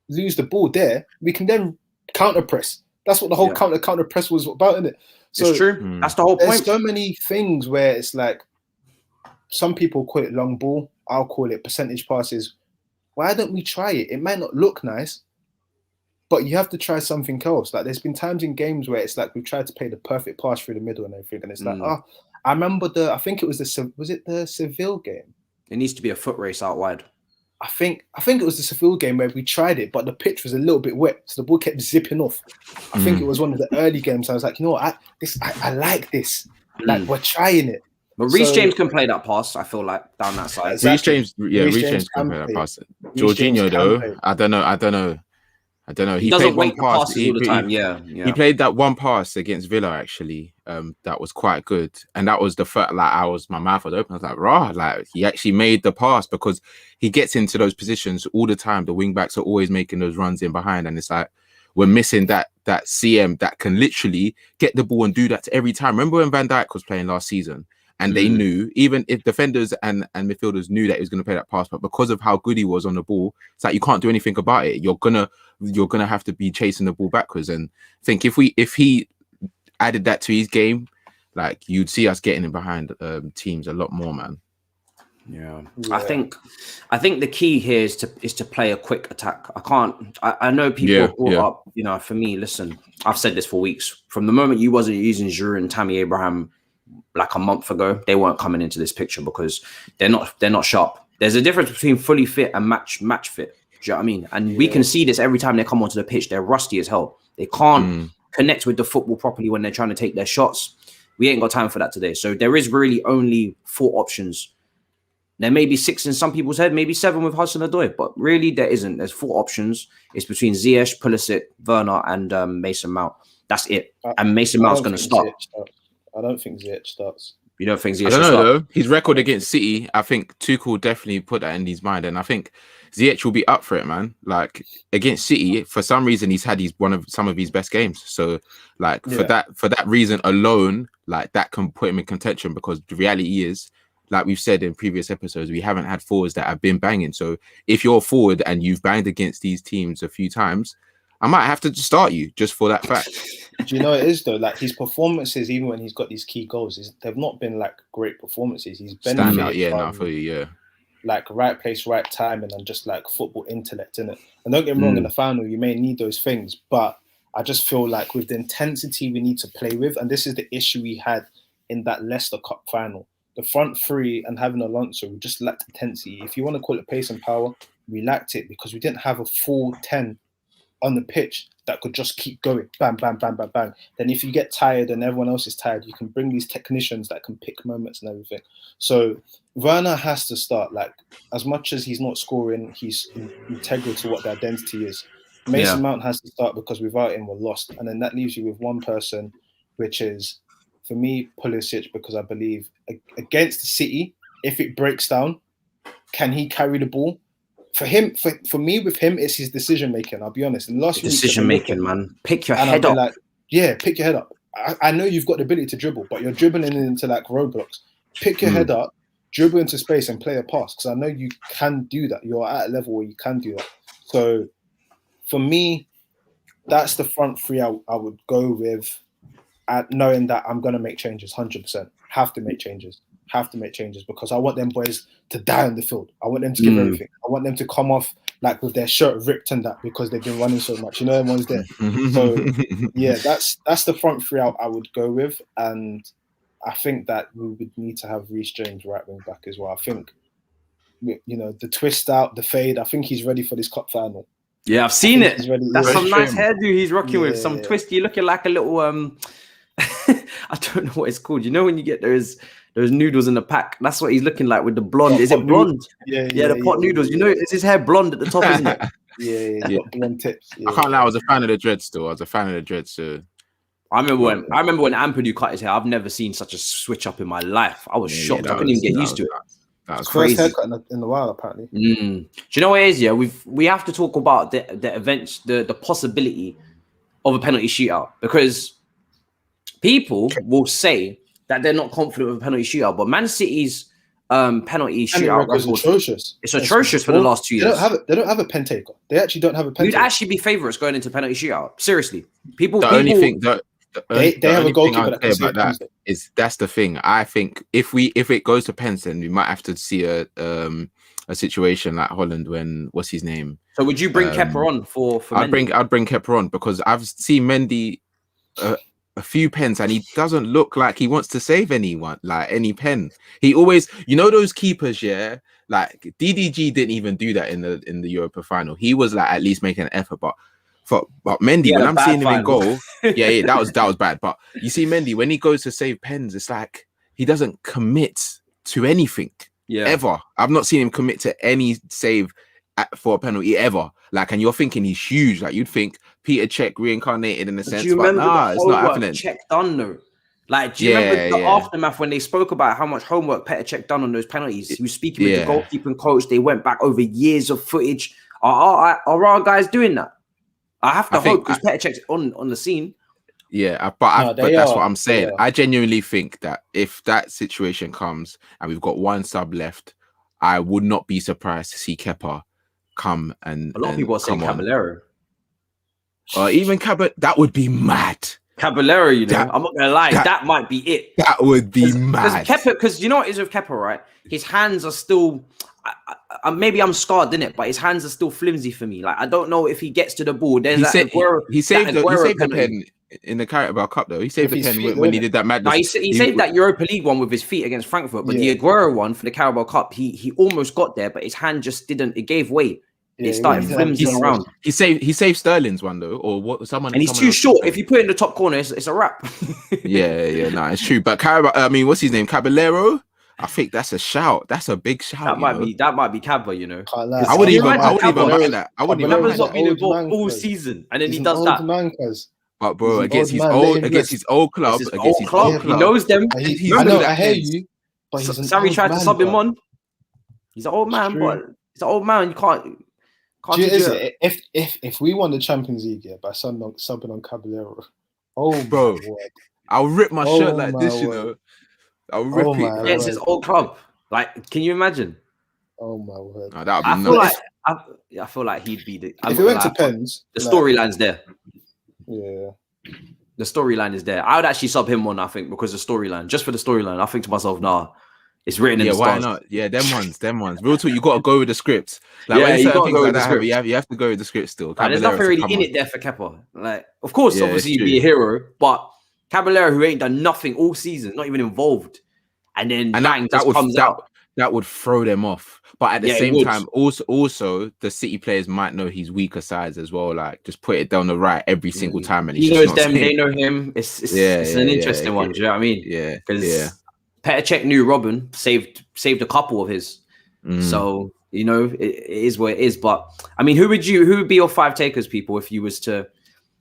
S2: lose the ball there, we can then counter press. That's what the whole counter press was about, isn't it? So
S1: it's true. That's the whole point.
S2: There's so many things where it's like, some people call it long ball. I'll call it percentage passes. Why don't we try it? It might not look nice, but you have to try something else. Like there's been times in games where it's like we've tried to play the perfect pass through the middle and everything, and it's like, I remember I think it was the Seville game?
S1: It needs to be a foot race out wide.
S2: I think it was the Seville game where we tried it, but the pitch was a little bit wet, so the ball kept zipping off. I think it was one of the early games. I was like, you know what, I like this. Like we're trying it.
S1: But Reece James can play that pass, I feel like, down that side.
S3: Exactly. Reece James can play that pass. Jorginho, though, I don't know. He
S1: doesn't wait for passes all the time. Yeah.
S3: He played that one pass against Villa, actually. That was quite good. And that was the first, my mouth was open. I was like, rah, like he actually made the pass because he gets into those positions all the time. The wing backs are always making those runs in behind. And it's like, we're missing that CM that can literally get the ball and do that every time. Remember when Van Dijk was playing last season? And they knew, even if defenders and midfielders knew that he was going to play that pass, but because of how good he was on the ball, it's like you can't do anything about it. You're gonna have to be chasing the ball backwards. And I think if he added that to his game, like you'd see us getting in behind teams a lot more, man.
S1: Yeah. I think the key here is to play a quick attack. I know people brought up, for me, listen, I've said this for weeks. From the moment you wasn't using Giroud and Tammy Abraham like a month ago, they weren't coming into this picture because they're not sharp. There's a difference between fully fit and match fit. Do you know what I mean? And we can see this every time they come onto the pitch. They're rusty as hell. They can't connect with the football properly when they're trying to take their shots. We ain't got time for that today. So there is really only 4 options. There may be 6 in some people's head, maybe 7 with Hudson-Odoi, but really there isn't. There's 4 options. It's between Ziyech, Pulisic, Werner, and Mason Mount. That's it. And Mason Mount's going to start.
S2: I don't think Ziyech starts.
S1: You know, things.
S3: I don't know though. His record against City, I think Tuchel definitely put that in his mind, and I think Ziyech will be up for it, man. Like against City, for some reason, he's had some of his best games. So, like for that reason alone, like that can put him in contention, because the reality is, like we've said in previous episodes, we haven't had forwards that have been banging. So if you're a forward and you've banged against these teams a few times, I might have to start you just for that fact.
S2: Do you know what it is though? Like his performances, even when he's got these key goals, they've not been like great performances. He's benefited from like right place, right time, and just like football intellect in it. And don't get me wrong, in the final, you may need those things, but I just feel like with the intensity we need to play with, and this is the issue we had in that Leicester Cup final. The front three and having Alonso, we just lacked intensity. If you want to call it pace and power, we lacked it because we didn't have a full 10 on the pitch that could just keep going, bam, bam, bam, bam, bam. Then if you get tired and everyone else is tired, you can bring these technicians that can pick moments and everything. So Werner has to start. Like, as much as he's not scoring, he's integral to what the identity is. Mason Mount has to start, because without him, we're lost. And then that leaves you with one person, which is, for me, Pulisic, because I believe against the City, if it breaks down, can he carry the ball? For him, for me, with him, it's his decision making. I'll be honest. In the last
S1: decision making, man. Pick your head up.
S2: Like, pick your head up. I know you've got the ability to dribble, but you're dribbling into like roadblocks. Pick your head up, dribble into space, and play a pass. Because I know you can do that. You're at a level where you can do that. So, for me, that's the front three I would go with, knowing that I'm gonna make changes. 100%. Have to make changes, because I want them boys to die on the field. I want them to give everything. I want them to come off like with their shirt ripped and that, because they've been running so much. You know, everyone's there. So that's the front three I would go with, and I think that we would need to have Reece James right wing back as well. I think, you know, the twist out, the fade. I think he's ready for this cup final.
S1: Yeah, I've seen it. That's some nice hairdo he's rocking with. Some twisty, looking like a little I don't know what it's called. You know when you get those noodles in the pack? That's what he's looking like with the blonde. Is it blonde? The pot noodles. You know, is his hair blonde at the top, isn't it?
S2: Yeah. Blonde tips.
S3: I can't lie. I was a fan of the dreads still. I
S1: remember when Ampadu cut his hair. I've never seen such a switch up in my life. I was shocked. I couldn't even get used to it.
S2: That was crazy. First haircut in the wild, apparently.
S1: Do you know what it is? Yeah, we have to talk about the events, the possibility of a penalty shootout, because people will say that they're not confident with a penalty shootout, but Man City's penalty shootout
S2: record is atrocious.
S1: It's atrocious for the last 2 years.
S2: They don't have a pen taker. They actually don't have a pen taker.
S1: You'd actually be favourites going into penalty shootout. Seriously, people.
S3: Only thing that
S2: they have a goalkeeper that can save
S3: that is, that's the thing. I think if it goes to pens, then we might have to see a situation like Holland when what's his name.
S1: So would you bring Kepa on for Mendy?
S3: I'd bring Kepa on, because I've seen Mendy a few pens and he doesn't look like he wants to save any pen. He always, you know, those keepers, like DDG didn't even do that in the Europa final. He was like at least making an effort, but Mendy, when I'm seeing him in goal, that was bad. But you see Mendy, when he goes to save pens, it's like he doesn't commit to anything ever. I've not seen him commit to any save for a penalty ever. Like, and you're thinking he's huge. Like, you'd think Peter Cech reincarnated in a sense, but nah, it's not happening.
S1: Cech done though. Like, do you remember the aftermath when they spoke about how much homework Petr Cech done on those penalties? He was speaking with the goalkeeping coach. They went back over years of footage. Are our guys doing that? I have to hope, because Petr Cech's on the scene.
S3: Yeah, but that's what I'm saying. I genuinely think that if that situation comes and we've got one sub left, I would not be surprised to see Kepa come and.
S1: A lot of people are saying Caballero.
S3: Even Caballero, that would be mad.
S1: Caballero, you know, I'm not gonna lie, that might be it.
S3: That would be mad.
S1: Because you know what it is with Kepa, right? His hands are still. Maybe I'm scarred in it, but his hands are still flimsy for me. Like, I don't know if he gets to the ball. He saved
S3: the pen in the Carabao Cup, though. He saved the pen when he did that madness.
S1: No, he saved that Europa League one with his feet against Frankfurt, but the Aguero one for the Carabao Cup, he almost got there, but his hand just didn't. It gave way. It started flimsying around.
S3: He saved Sterling's one though, or what? Someone.
S1: And he's too short. If you put it in the top corner, it's a wrap.
S3: It's true. But what's his name? Caballero. I think that's a shout. That's a big shout.
S1: That might be Cabba, you know.
S3: I wouldn't even mind that. I wouldn't even mind that.
S1: Cabba's not been involved all season, and then he does that.
S3: But bro,
S2: He's an old man,
S3: against his old club,
S1: He knows them.
S2: I know. I hear you. But he's
S1: Sarri tried to sub him on. He's an old man, but he's an old man. You can't.
S2: If we won the Champions League by subbing on Caballero,
S3: bro, I'll rip my shirt like this, you know. I'll rip it.
S1: It's his old club. Like, can you imagine?
S2: Oh my word!
S3: No, that would be nice.
S1: I feel like he'd be the.
S2: If it went to pens,
S1: the storyline's there.
S2: Yeah,
S1: the storyline is there. I would actually sub him on. I think because the storyline, just for the storyline. I think to myself, nah, it's written in the stars.
S3: Why not? Yeah, them ones. Real talk, you got to go with the script. Like,
S1: you got to go with the script.
S3: You have to go with the script still.
S1: There's nothing really in it there for Kepa. Like, of course, obviously you'd be a hero, but Caballero, who ain't done nothing all season, not even involved, and then bang, comes out.
S3: That would throw them off. But at the same time, also the City players might know he's weaker sides as well. Like, just put it down the right every single time, and
S1: he knows them. They know him. It's an interesting one. Do you know what I mean?
S3: Yeah,
S1: because Petr Cech knew Robin saved a couple of his. So you know it is what it is. But I mean, who would be your 5 takers, people, if you was to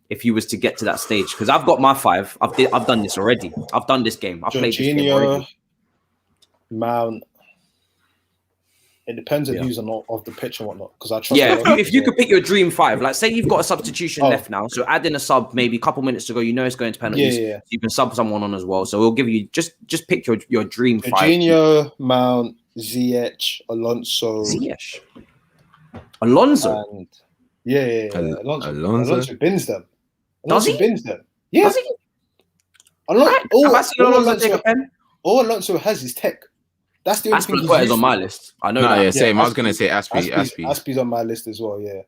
S1: get to that stage? Because I've got my 5. I've done this already. I've done this game. I've played this game already.
S2: Mount. It depends on who's not off the pitch and whatnot. Because I trust.
S1: Yeah, if you could pick your dream 5, like say you've got a substitution left now, so add in a sub maybe a couple minutes to go. You know it's going to penalties. So you can sub someone on as well. So we'll give you just pick your dream 5.
S2: Jorginho, Mount, Ziyech, Alonso.
S1: Alonso.
S2: And Alonso bins them.
S1: Does he?
S2: Bins them. Yeah. Does he?
S1: Alonso take a pen.
S2: All Alonso has is tech. That's the only thing
S1: he's on my list. I know that.
S3: Yeah, same. I was gonna say
S2: Aspi's on my list as well. Yeah.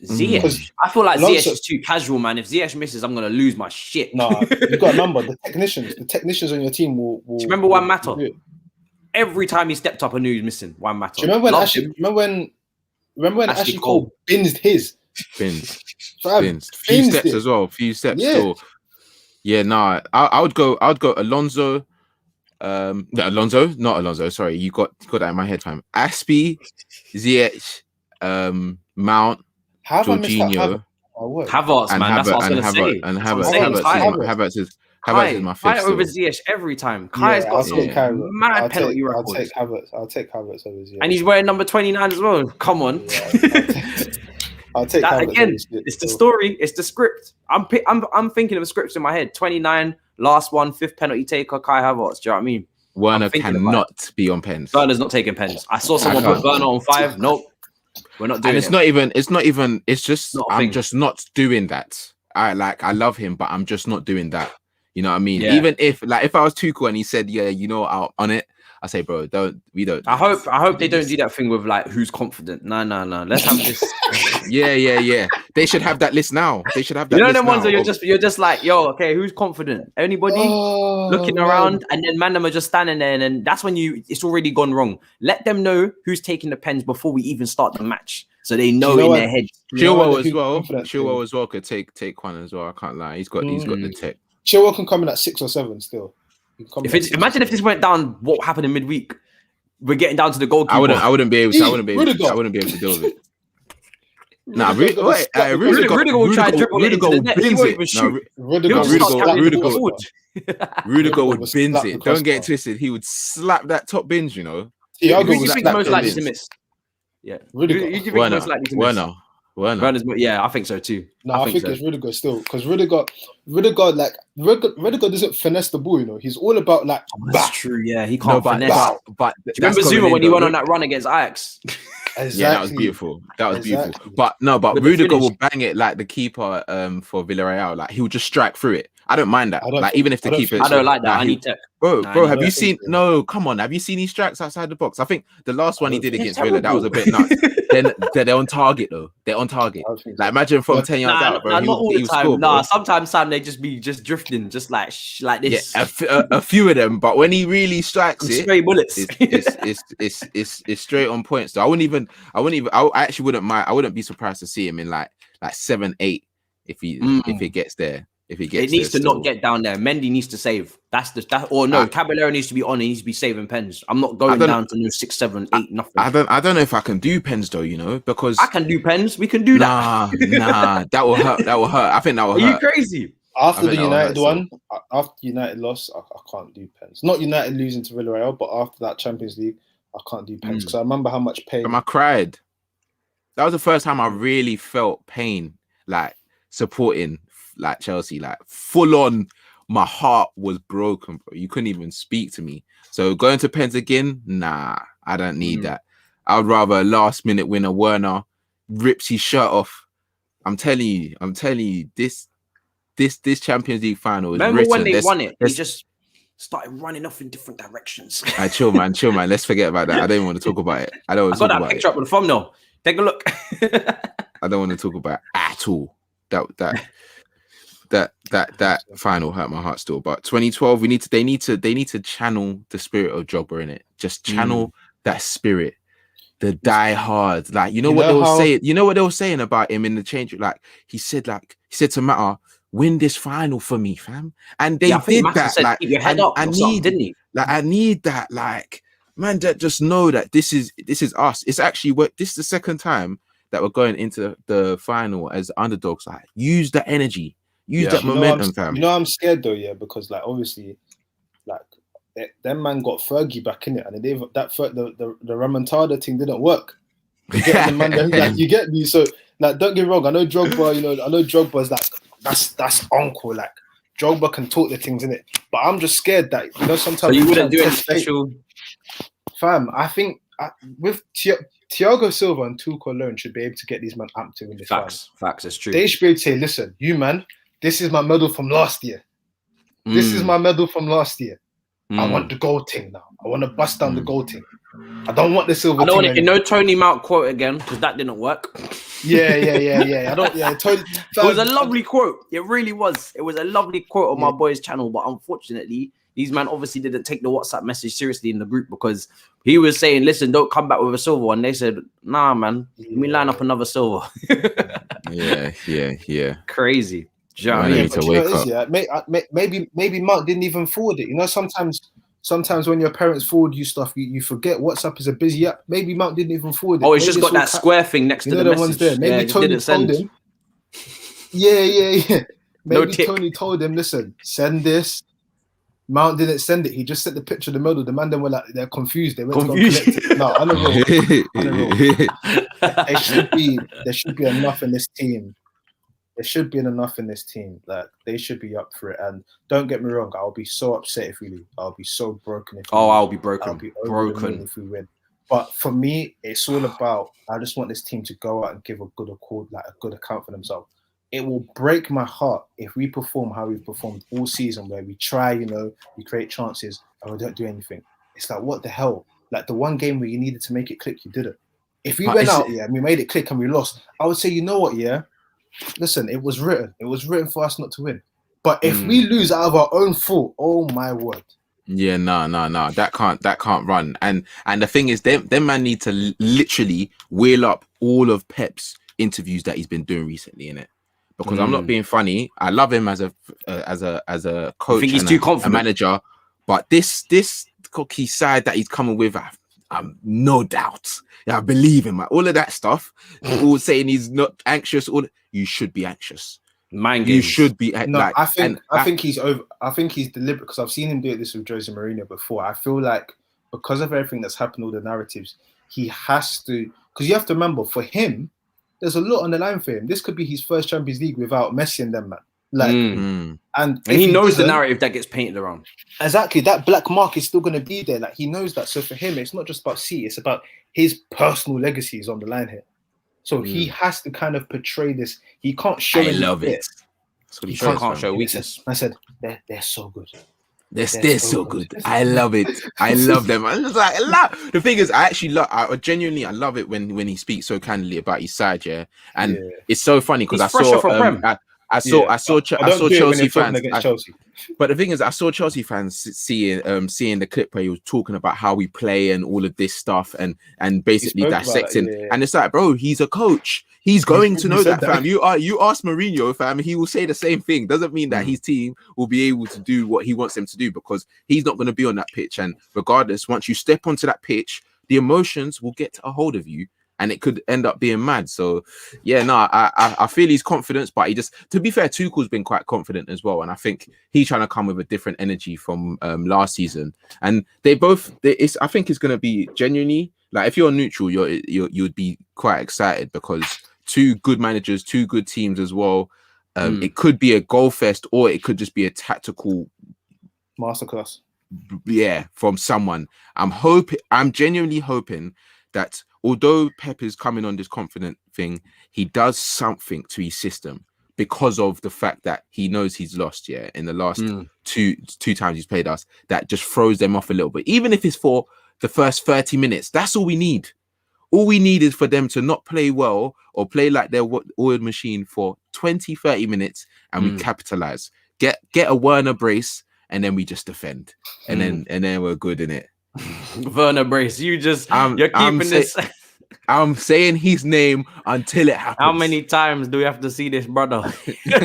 S1: Ziyech. I feel like Ziyech is too casual, man. If Ziyech misses, I'm gonna lose my shit.
S2: No, you've got to remember the technicians on your team will.
S1: Do you remember Juan Mata? Every time he stepped up, I knew he was missing. Juan Mata.
S2: Do you remember when Ashley Cole binged his?
S3: Binged. Few steps as well. Still. Yeah, nah. I would go Alonso. Not Alonso. Sorry, you got that in my head. Time. Aspi, Ziyech, Mount, Jorginho,
S1: Havertz, man. That's what I was gonna say.
S3: And Havertz is my fifth.
S1: Kai over Ziyech every time. Kai's got some mad penalty records.
S2: I'll take Havertz over Ziyech.
S1: And he's wearing number 29 as well. Come on.
S2: I'll take
S1: that again. It's the story. It's the script. I'm thinking of scripts in my head. 29. Last one, 5th penalty taker, Kai Havertz. Do you know what I mean?
S3: Werner cannot be on pens.
S1: Werner's not taking pens. I saw someone put Werner on 5. Nope. We're not doing it.
S3: It's just I'm just not doing that. I love him, but I'm just not doing that. You know what I mean? Yeah. Even if I was Tuchel and he said, yeah, you know, I'll on it, I say, bro, we don't.
S1: I hope they don't do that thing with like who's confident. No. Let's have this.
S3: Yeah. They should have that list now. They should have that.
S1: You know them ones where you're just like, yo, okay, who's confident? Anybody looking around, and then man, them are just standing there, and then that's when it's already gone wrong. Let them know who's taking the pens before we even start the match, so they know in their head.
S3: Chilwell as well could take one as well. I can't lie. He's got the tech.
S2: Chilwell can come in at 6 or 7 still.
S1: Imagine if this went down, what happened in midweek? We're getting down to the goalkeeper.
S3: I wouldn't be able to deal with it. Nah, Rudiger
S1: will try to dribble into the net. He won't even shoot.
S3: Rudiger would binge it. Don't get it twisted. He would slap that top binge, you know.
S1: Who do you think most likely to miss? Yeah, Rudiger. Who do you think most likely to miss?
S3: Werner.
S1: Yeah, I think so too.
S2: No, I think it's Rudiger still, because Rudiger doesn't finesse the ball. You know, he's all about like.
S1: That's true. Yeah, he can't finesse.
S3: But
S1: do you remember Zuma when he went on that run against Ajax?
S2: Exactly.
S3: Yeah, that was beautiful. But Rudiger will bang it like the keeper for Villarreal. Like he will just strike through it. I don't mind that. Even if the keeper.
S1: I don't like that. I need tech.
S3: Bro, have you seen? No, come on. Have you seen these strikes outside the box? I think the last one he did against Villa, that was a bit nuts. Then they're on target though. They're on target. Like imagine from 10 yards out, bro.
S1: Not all the time. Score, sometimes Sam they just be drifting, just like this.
S3: Yeah, a few of them, but when he really strikes it,
S1: straight bullets.
S3: It's straight on point. So I actually wouldn't mind. I wouldn't be surprised to see him in like 7, 8 if it gets there. if he gets
S1: it needs
S3: there
S1: to
S3: still.
S1: not get down there. Mendy needs to save. Caballero needs to be on. He needs to be saving pens. I'm not going down to 6, 7, 8, nothing.
S3: I don't know if I can do pens though, because
S1: I can do pens. We can do that.
S3: Nah, that will hurt. That will hurt. I think that will hurt.
S1: Are you crazy?
S2: After the United one, after United lost, I can't do pens. Not United losing to Villarreal, but after that Champions League, I can't do pens because I remember how much pain.
S3: I cried. That was the first time I really felt pain, like supporting like Chelsea, like full on. My heart was broken, bro. You couldn't even speak to me. So going to pens again, nah, I don't need that. I would rather a last minute winner. Werner rips his shirt off. I'm telling you, this Champions League final is
S1: Remember
S3: written.
S1: when they won it? They just started running off in different directions.
S3: Chill, man. Let's forget about that. I don't even want to talk about it. I got
S1: that picture up with the thumbnail. Take a look.
S3: I don't want to talk about it at all. That final hurt my heart still. But 2012, they need to channel the spirit of Drogba in it. Just channel that spirit. The die hard, like what they were saying. You know what they were saying about him in the change. Like he said to Mata, "Win this final for me, fam." And they did that.
S1: Said,
S3: like
S1: keep your head up, didn't he?
S3: Like I need that. Like man, that just know that this is us. It's actually this is the second time that we're going into the final as underdogs. Like use that energy, use that momentum, fam.
S2: I'm scared though, because like obviously, like. Them man got Fergie back in it, and the remontada thing didn't work. You get the man, like you get me. So like, don't get me wrong. I know Drogba. I know Drogba's like that's uncle. Like Drogba can talk the things in it, but I'm just scared that sometimes. So
S1: you wouldn't do anything special,
S2: fam. I think with Thiago Silva and Tuchel alone should be able to get these men amped to win this final.
S1: Facts, it's true.
S2: They should be able to say, "Listen, you man, this is my medal from last year. This is my medal from last year. I want the gold thing now. I want to bust down the gold thing. I don't want the silver. I
S1: don't want it. Tony Mount quote again because that didn't work.
S2: Yeah. I don't. Yeah, Tony.
S1: It was a lovely quote. It really was. It was a lovely quote on my boy's channel, but unfortunately, these man obviously didn't take the WhatsApp message seriously in the group because he was saying, "Listen, don't come back with a silver one." They said, "Nah, man, let me line up another silver."
S3: Yeah.
S1: Crazy.
S2: Maybe Mark didn't even forward it. Sometimes when your parents forward you stuff, you forget WhatsApp is a busy app. Maybe Mark didn't even forward it.
S1: Oh, it's just got that square thing next to the message.
S2: Ones there. Maybe Tony told him. Yeah. Maybe Tony told him, listen, send this. Mount didn't send it. He just sent the picture of the medal. The man then were like, they're confused. They went to go collect it. No, I don't know. There should be enough in this team. There should be enough in this team. Like they should be up for it. And don't get me wrong, I'll be so upset if we lose. I'll be so broken if we lose.
S1: I'll be broken.
S2: I'll be broken if we win. But for me, it's all about. I just want this team to go out and give a good account for themselves. It will break my heart if we perform how we've performed all season, where we try, we create chances and we don't do anything. It's like, what the hell? Like the one game where you needed to make it click, you didn't. If we went out, and we made it click and we lost, I would say, you know what, listen, it was written. It was written for us not to win. But if we lose out of our own fault, oh my word.
S3: Yeah, no. That can't run. And the thing is, them man need to literally wheel up all of Pep's interviews that he's been doing recently, innit? Because I'm not being funny. I love him as a coach.
S1: I think he's too confident.
S3: A manager. But this cocky side that he's coming with, no doubt. Yeah, I believe him. All of that stuff. All saying he's not anxious. You should be anxious.
S1: Mind games.
S3: You should be.
S2: No, I think he's over. I think he's deliberate because I've seen him do this with Jose Mourinho before. I feel like because of everything that's happened, all the narratives, he has to. Because you have to remember, for him, there's a lot on the line for him. This could be his first Champions League without Messi and them, man. And
S1: he knows the narrative that gets painted around.
S2: Exactly, that black mark is still going to be there. Like he knows that. So for him, it's not just about C. It's about his personal legacy is on the line here. So he has to kind of portray this. He can't show.
S3: I love it.
S1: That's what he can't show weakness.
S2: I said they're so good.
S3: They're so good. I love it. I love them. I just like the thing is, I genuinely love it when he speaks so candidly about his side, and it's so funny because I saw I saw Chelsea fans
S2: against Chelsea.
S3: But the thing is, I saw Chelsea fans seeing the clip where he was talking about how we play and all of this stuff and basically dissecting. And it's like, bro, he's a coach. He's going to know that, fam. You ask Mourinho, fam, he will say the same thing. Doesn't mean that his team will be able to do what he wants them to do, because he's not going to be on that pitch. And regardless, once you step onto that pitch, the emotions will get a hold of you. And it could end up being mad. So, yeah, no, I feel his confidence, but to be fair, Tuchel's been quite confident as well. And I think he's trying to come with a different energy from last season. And I think it's going to be genuinely, like, if you're neutral, you'd be quite excited, because two good managers, two good teams as well. It could be a goal fest, or it could just be a tactical
S2: masterclass.
S3: Yeah, from someone. I'm genuinely hoping that, although Pep is coming on this confident thing, he does something to his system, because of the fact that he knows he's lost, in the last two times he's played us, that just throws them off a little bit. Even if it's for the first 30 minutes, that's all we need. All we need is for them to not play well or play like their oiled machine for 20, 30 minutes, and we capitalize. Get a Werner brace, and then we just defend. And then we're good in it.
S1: Werner brace, you're keeping this.
S3: I'm saying his name until it happens.
S1: How many times do we have to see this brother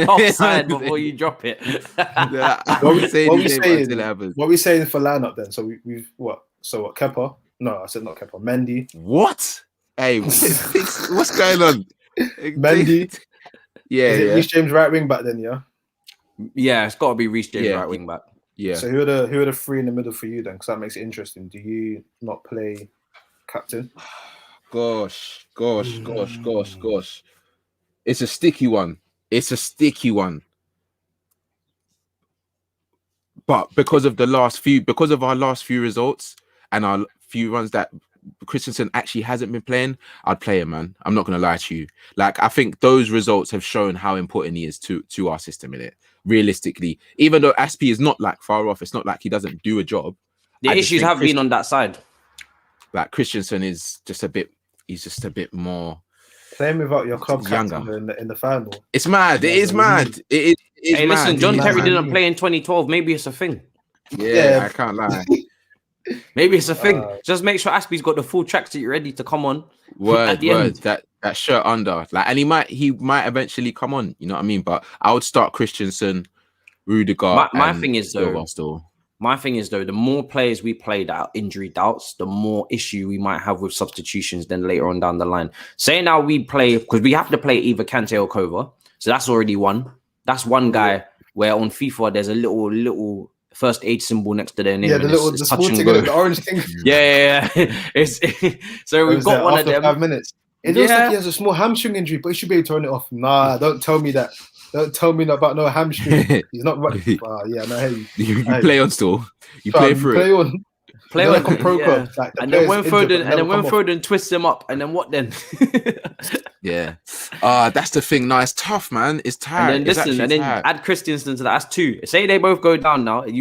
S1: offside before you drop it?
S2: What are we saying for lineup then? So we've what? So what? Kepa? No, I said not Kepa. Mendy.
S3: What? Hey, what's going on?
S2: Mendy.
S3: Yeah,
S2: Reece James right wing back then, yeah?
S1: Yeah, it's got to be Reece James right wing back.
S3: Yeah.
S2: So who are the three in the middle for you then? Because that makes it interesting. Do you not play captain?
S3: Gosh. It's a sticky one. But because of our last few results and our few runs that Christensen actually hasn't been playing, I'd play him, man. I'm not gonna lie to you. Like, I think those results have shown how important he is to our system in it. Realistically, even though Aspie is not like far off, it's not like he doesn't do a job.
S1: The issues have been on that side.
S3: Like, Christensen is just a bit more
S2: playing without your club captain in the final.
S3: It's mad. It is mad. It is.
S1: Hey, listen, John Terry didn't play in 2012. Maybe it's a thing.
S3: Yeah. I can't lie.
S1: Maybe it's a thing. Just make sure Aspie's got the full tracksuit ready to come on.
S3: Word. That shirt under, like, and he might eventually come on. You know what I mean? But I would start Christensen, Rudiger.
S1: My thing is though, the more players we play that are injury doubts, the more issue we might have with substitutions then later on down the line. Say now we play, because we have to play either Kante or Kova, so that's already one. That's one guy where on FIFA there's a little first aid symbol next to their name.
S2: Yeah, the touch and go. The orange thing.
S1: Yeah. So we've got one of them.
S2: 5 minutes. It looks like he has a small hamstring injury, but he should be able to turn it off. Nah, don't tell me that. Don't tell me about no hamstring. He's not right. You
S3: play on still. You play through it.
S1: Play on Pro Club. Like and then when Foden twists him up, and then what then?
S3: Yeah. That's the thing. No, it's tough, man. It's tired.
S1: And then add Christensen to that. That's two. Say they both go down now, and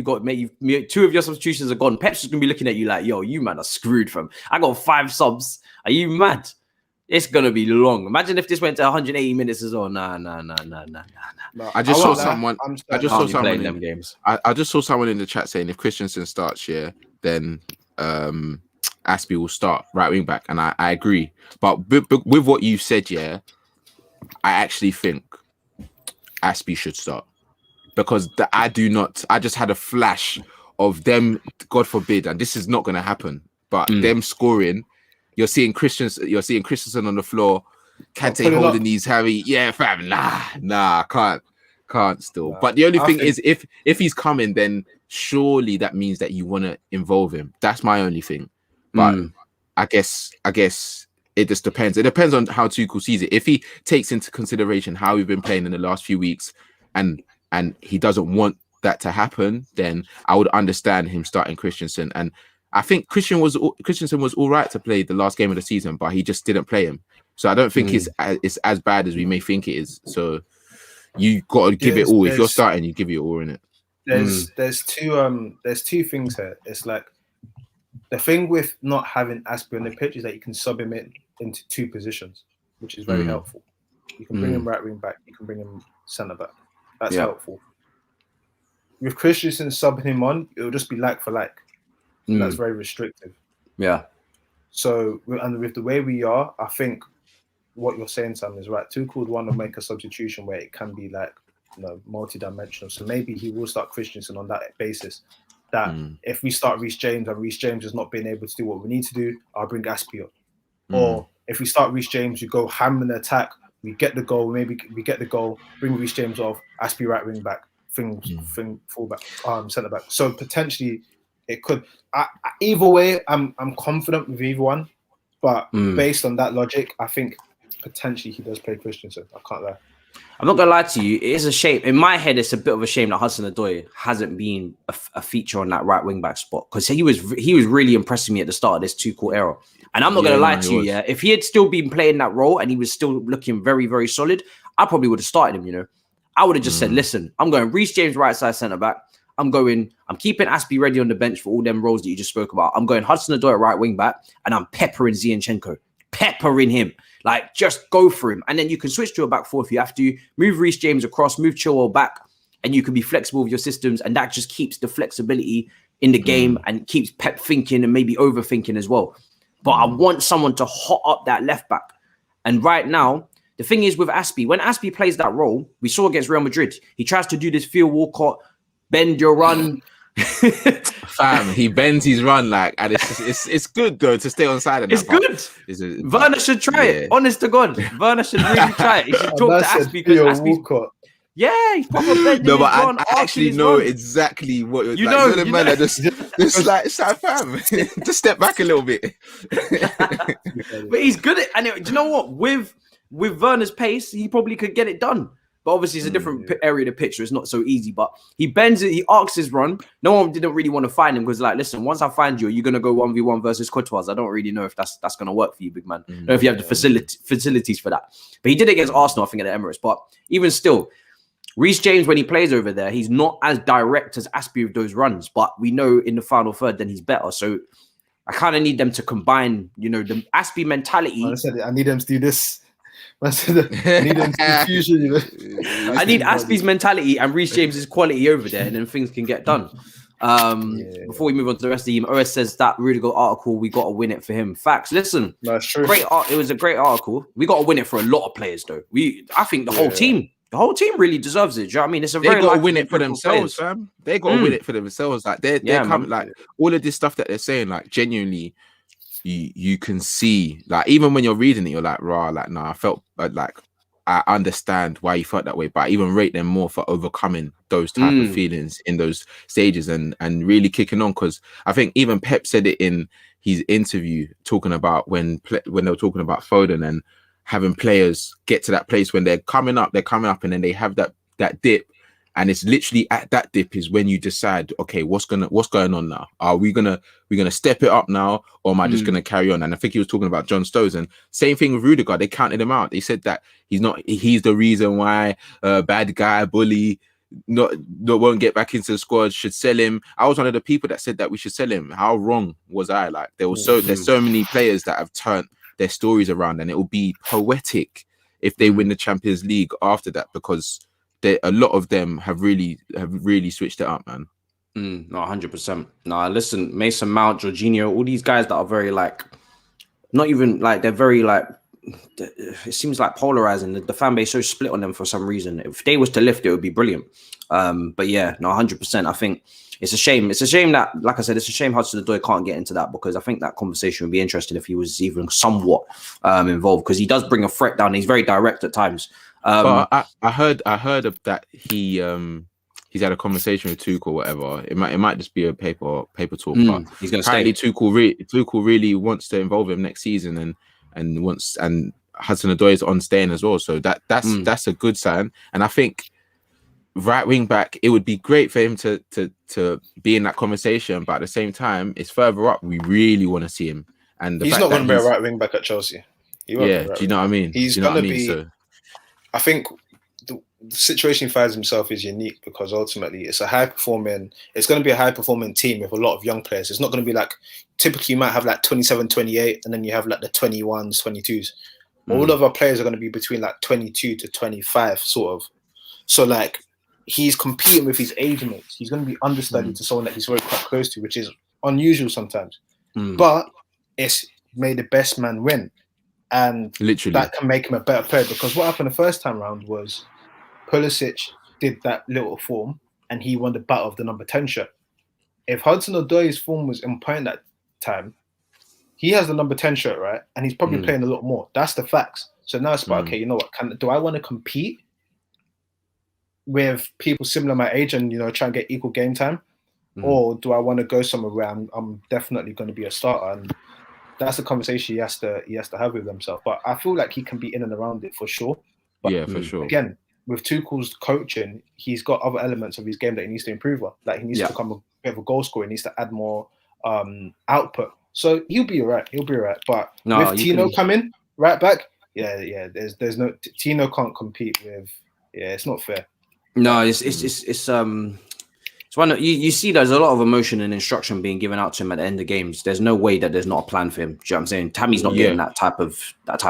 S1: two of your substitutions are gone. Pep's just gonna be looking at you like, yo, you man are screwed, fam. I got 5 subs. Are you mad? It's gonna be long. Imagine if this went to 180 minutes as well. Nah.
S3: I just saw someone. I just saw someone
S1: in them games.
S3: I just saw someone in the chat saying if Christensen starts, then Aspie will start right wing back, and I agree. But with what you said, I actually think Aspie should start, because I just had a flash of them. God forbid, and this is not going to happen. But them scoring. You're seeing Christensen on the floor, Kante holding these heavy. Yeah, fam. Nah, can't still. But the only thing is, if he's coming, then surely that means that you want to involve him. That's my only thing. But I guess it just depends. It depends on how Tuchel sees it. If he takes into consideration how we've been playing in the last few weeks, and he doesn't want that to happen, then I would understand him starting Christensen. And I think Christensen was all right to play the last game of the season, but he just didn't play him. So I don't think it's as bad as we may think it is. So you got to give it all. If you're starting, you give it all in it.
S2: There's two things here. It's like the thing with not having Aspie on the pitch is that you can sub him into 2 positions, which is very helpful. You can bring him right wing back. You can bring him centre back. That's helpful. With Christensen subbing him on, it'll just be like for like. And that's very restrictive.
S1: Yeah.
S2: So, and with the way we are, I think what you're saying, Sam, is right. Tuchel would want to make a substitution where it can be like, multi-dimensional. So maybe he will start Christensen on that basis. That if we start Reece James and Reece James has not been able to do what we need to do, I'll bring Aspie on. Or if we start Reece James, we go ham in the attack, we get the goal, maybe we get the goal, bring Reece James off, Aspie right wing back, thing fullback, centre back. So potentially it could. Either way, I'm confident with either one, but based on that logic, I think potentially he does play Christensen. I can't lie.
S1: I'm not gonna lie to you. It is a shame. In my head, it's a bit of a shame that Hudson-Odoi hasn't been a feature on that right wing back spot, because he was really impressing me at the start of this Tuchel era. And I'm not gonna lie to you. Yeah, if he had still been playing that role and he was still looking very, very solid, I probably would have started him. I would have just said, listen, I'm going Reece James right side centre back. I'm keeping Aspie ready on the bench for all them roles that you just spoke about. I'm going Hudson-Odoi at right wing back, and I'm peppering Zinchenko, peppering him. Like, just go for him. And then you can switch to a back four if you have to. Move Reece James across, move Chilwell back, and you can be flexible with your systems. And that just keeps the flexibility in the game and keeps Pep thinking and maybe overthinking as well. But I want someone to hot up that left back. And right now, the thing is with Aspie, when Aspie plays that role, we saw against Real Madrid, he tries to do this Theo Walcott, bend your run.
S3: Fam, he bends his run and it's good though to stay on side of that.
S1: It's good. Werner should try it. Honest to God, Werner should really try it. He should talk to Aspie because Aspie's... Yeah, he's probably bending his run.
S3: I actually know exactly what you're just like, fam, just step back a little bit.
S1: But he's good at, and do you know what? With Werner's pace, he probably could get it done. But obviously, it's a different area of the picture. It's not so easy. But he bends it. He arcs his run. No one didn't really want to find him because, listen, once I find you, you're going to go 1v1 versus Courtois. I don't really know if that's going to work for you, big man. I don't know if you have the facilities for that. But he did it against Arsenal, I think, at the Emirates. But even still, Reece James, when he plays over there, he's not as direct as Aspie with those runs. But we know in the final third, then he's better. So I kind of need them to combine, the Aspie mentality.
S2: I need them to do this. I need confusion.
S1: I need Aspie's mentality and Reece James's quality over there, and then things can get done. Before we move on to the rest of the team, OS says that Rudiger article, we got to win it for him. Facts. Listen,
S2: that's true.
S1: It was a great article. We got to win it for a lot of players, though. I think the whole team really deserves it. Do you know what I mean? It's
S3: they got to win it for themselves, fam. They got to win it for themselves. They're coming, all of this stuff that they're saying, genuinely. You can see, even when you're reading it, you're like, I felt I understand why you felt that way, but I even rate them more for overcoming those type of feelings in those stages and really kicking on. Because I think even Pep said it in his interview, talking about when they were talking about Foden and having players get to that place when they're coming up, and then they have that dip. And it's literally at that dip is when you decide, okay, what's going on now? Are we gonna step it up now, or am I just gonna carry on? And I think he was talking about John Stones, and same thing with Rudiger. They counted him out. They said that he's the reason why bad guy, bully, won't get back into the squad, should sell him. I was one of the people that said that we should sell him. How wrong was I? There's so many players that have turned their stories around, and it will be poetic if they win the Champions League after that, because a lot of them have really switched it up, man.
S1: No, 100%. No, listen, Mason Mount, Jorginho, all these guys that are very not even they're very it seems polarizing. The fan base is so split on them for some reason. If they was to lift, it would be brilliant. But yeah, no, 100%. I think it's a shame. It's a shame that, like I said, it's a shame Hudson-Odoi can't get into that, because I think that conversation would be interesting if he was even somewhat involved, because he does bring a threat down. He's very direct at times.
S3: But I heard of that he's had a conversation with Tuchel or whatever. It might just be a paper talk. But
S1: he's going to stay.
S3: Tuchel really wants to involve him next season, and Hudson-Odoi is on staying as well. So that's a good sign. And I think right wing back, it would be great for him to be in that conversation. But at the same time, it's further up. We really want to see him. And
S2: he's not going to be a right wing back at Chelsea.
S3: Do you know what I mean?
S2: He's going to be. I think the situation he finds himself is unique, because ultimately it's going to be a high performing team with a lot of young players. It's not going to be typically you might have 27, 28, and then you have the 21s, 22s. All of our players are going to be between 22 to 25 sort of. So like he's competing with his age mates. He's going to be understudied to someone that he's very quite close to, which is unusual sometimes. But it's made the best man win. And
S3: literally
S2: that can make him a better player, because what happened the first time round was Pulisic did that little form and he won the battle of the number 10 shirt. If Hudson-Odoi's form was in point that time, he has the number 10 shirt, right? And he's probably playing a lot more. That's the facts. So now it's about, okay, you know what? Do I want to compete with people similar my age and, you know, try and get equal game time? Or do I want to go somewhere where I'm definitely going to be a starter? And that's the conversation he has to have with himself. But I feel like he can be in and around it for sure. But
S3: yeah, for sure.
S2: Again, with Tuchel's coaching, he's got other elements of his game that he needs to improve on. Like he needs to become a bit of a goal scorer. He needs to add more output. So he'll be all right. But with Tino coming right back, there's no Tino can't compete with. Yeah, it's not fair.
S1: No, it's one you see there's a lot of emotion and instruction being given out to him at the end of games. There's no way that there's not a plan for him. Do you know what I'm saying? Tammy's not getting that type of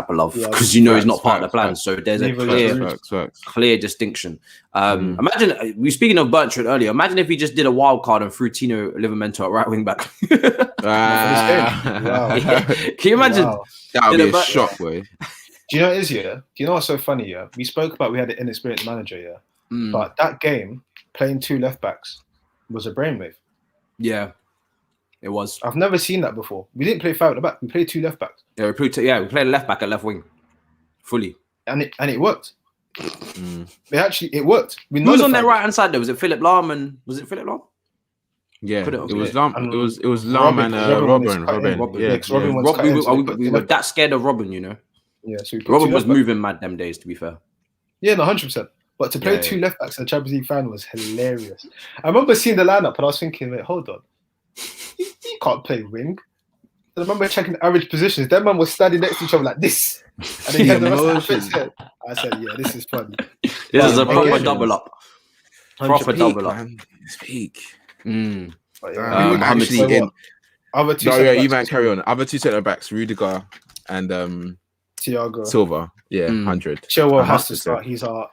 S1: love because he's not part of the plan. So there's a clear distinction. Imagine we were speaking of Bertrand earlier. Imagine if he just did a wild card and threw Tino Livramento at right wing back. Can you imagine?
S3: Wow. That would be a shock, boy.
S2: Do you know what it is? Yeah. Do you know what's so funny? Yeah, we spoke about we had an inexperienced manager. Yeah, but that game playing 2 left backs was a brainwave. Yeah, it was. I've never seen that before. We didn't play 5 at the back. We played 2 left backs. Yeah, we played a left back at left wing, fully, and it worked. It worked. Who was on their right hand side though? Was it Philip Lahm was it Philip Lahm?
S3: Yeah, it was Lahm. It was Lahm and Robin.
S1: We were that scared of Robin, you know.
S2: Yeah, so
S1: Robin was moving mad them days. To be fair.
S2: Yeah, no, 100%. But to play 2 left backs in the Champions League final was hilarious. I remember seeing the lineup and I was thinking, wait, hold on. He can't play wing. And I remember checking the average positions. That man was standing next to each other like this. And then he had the rest of the pitch there. I said, yeah, this is funny.
S1: This is a proper double up. Proper double up.
S3: It's peak.
S2: Actually, other two
S3: you might carry on. Other 2 centre backs, Rudiger and
S2: Thiago
S3: Silva. Yeah, 100.
S2: Chilwell has to start. He's our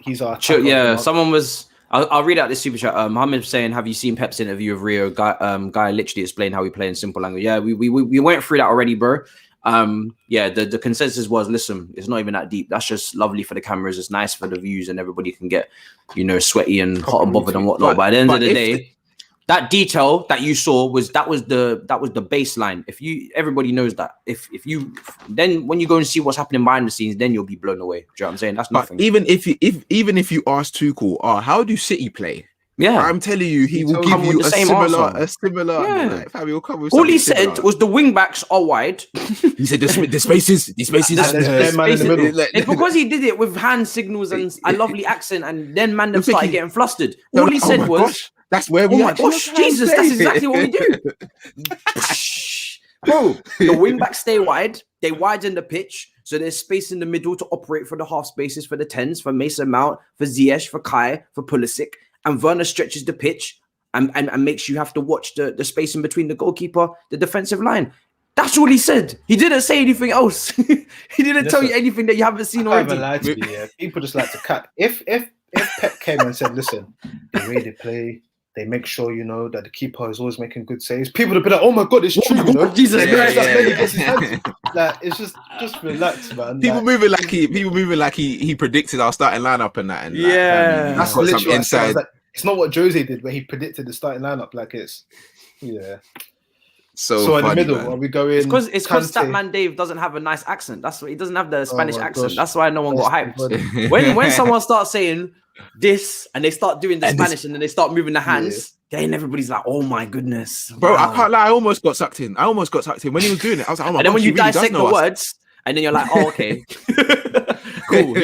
S1: someone was. I'll read out this super chat. Mohammed saying, "Have you seen Pep's interview of Rio?" Guy literally explained how we play in simple language. Yeah, we went through that already, bro. The consensus was, listen, it's not even that deep. That's just lovely for the cameras. It's nice for the views, and everybody can get, sweaty and hot and bothered and whatnot. But at the end of the day, that detail that you saw was the baseline. Everybody knows that. Then when you go and see what's happening behind the scenes, then you'll be blown away. Do you know what I'm saying? That's nothing.
S3: But even if you ask Tuchel, how do City play?
S1: Yeah,
S3: I'm telling you, he will give you a similar.
S1: Yeah.
S3: Like, Fabio,
S1: all he said was the wing backs are wide.
S3: He said the spaces.
S2: There's man in the middle.
S1: It's because he did it with hand signals and a lovely accent, and then man them started getting flustered. All he said was,
S3: gosh, "That's where we."
S1: Oh my gosh, Jesus! That's exactly what we do. Bro, the wing backs stay wide. They widen the pitch, so there's space in the middle to operate for the half spaces, for the 10s, for Mason Mount, for Ziyech, for Kai, for Pulisic. And Werner stretches the pitch and makes you have to watch the space in between the goalkeeper, the defensive line. That's all he said. He didn't say anything else. He didn't tell you anything that you haven't seen already.
S2: I haven't lied to you, yeah. People just like to cut. If Pep came and said, listen, the way they play, they make sure, that the keeper is always making good saves. People would be like, oh my God, it's true,
S1: Jesus Christ.
S2: Like, it's just relax, man.
S3: People moving like he predicted our starting lineup and that. And
S2: that's got some inside. It's not what Jose did, where he predicted the starting lineup. Like So in the middle, are we going?
S1: It's because that man Dave doesn't have a nice accent. That's what he doesn't have the Spanish accent. Gosh. That's why no one got hyped. when someone starts saying this and they start doing the Spanish and then they start moving the hands, then everybody's like, "Oh my goodness,
S3: bro!" Wow. I can't lie. I almost got sucked in when he was doing it. I was like, "Oh my!"
S1: And then when you dissect the words, and then you're like, "Oh, okay." Cool.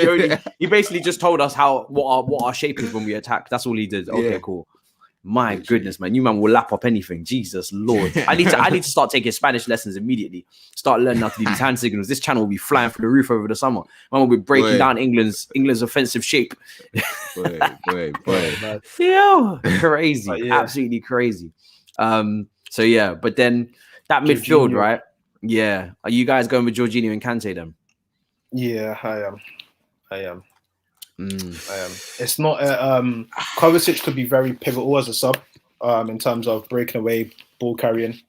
S1: He basically just told us what our shape is when we attack. That's all he did. Okay, cool. My goodness, man, you man will lap up anything. Jesus Lord, I need to start taking Spanish lessons immediately. Start learning how to do these hand signals. This channel will be flying through the roof over the summer. Man will be breaking down England's offensive shape.
S3: boy.
S1: Yeah, crazy, absolutely crazy. But then that midfield, right? Yeah, are you guys going with Jorginho and Kante then?
S2: Yeah, I am. It's not. Kovacic could be very pivotal as a sub, in terms of breaking away, ball carrying.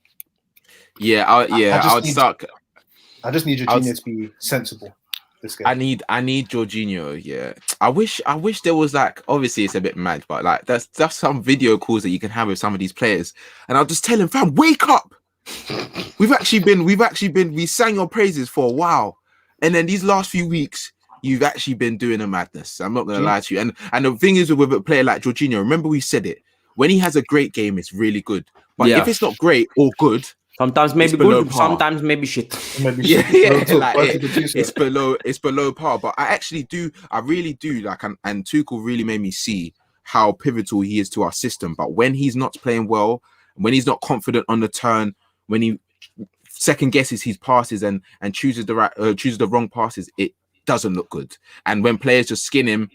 S3: Yeah, I would start.
S2: I just need Jorginho to be sensible this game.
S3: I need Jorginho. Yeah, I wish there was like, obviously it's a bit mad, but like that's some video calls that you can have with some of these players, and I'll just tell him, fam, wake up. We sang your praises for a while, and then these last few weeks you've actually been doing a madness. I'm not gonna lie to you. And the thing is with a player like Jorginho, remember we said it, when he has a great game, it's really good. But if it's not great or good,
S1: sometimes maybe good, sometimes maybe shit.
S3: It's below par. But I really do like, and Tuchel really made me see how pivotal he is to our system. But when he's not playing well, when he's not confident on the turn, when he second guesses his passes and chooses the wrong passes, it doesn't look good. And when players just skin him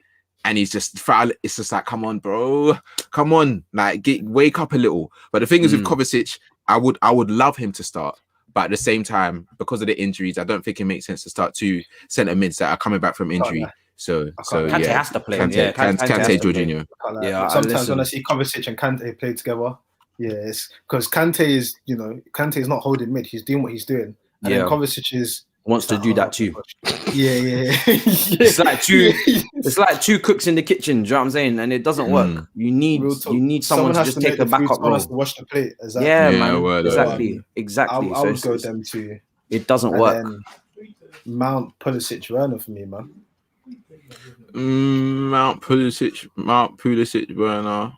S3: and he's just foul, it's just like, come on, bro, come on, like wake up a little. But the thing is with Kovacic, I would love him to start, but at the same time, because of the injuries, I don't think it makes sense to start two centre mids that are coming back from injury.
S1: Kante has to play.
S3: Kante, Jorginho.
S2: Yeah, sometimes when I see Kovacic and Kante play together, it's because Kante is not holding mid. He's doing what he's doing, and then Kovacic
S1: wants to do that too.
S2: Yeah.
S1: It's like two cooks in the kitchen. Do you know what I'm saying? And it doesn't work. You need someone to just take the backup role.
S2: To wash the plate. Exactly.
S1: Yeah, man. Exactly.
S2: I would go them two.
S1: It doesn't work.
S2: Mount, Pulisic, Werner for me, man.
S3: Mount, Pulisic, Werner.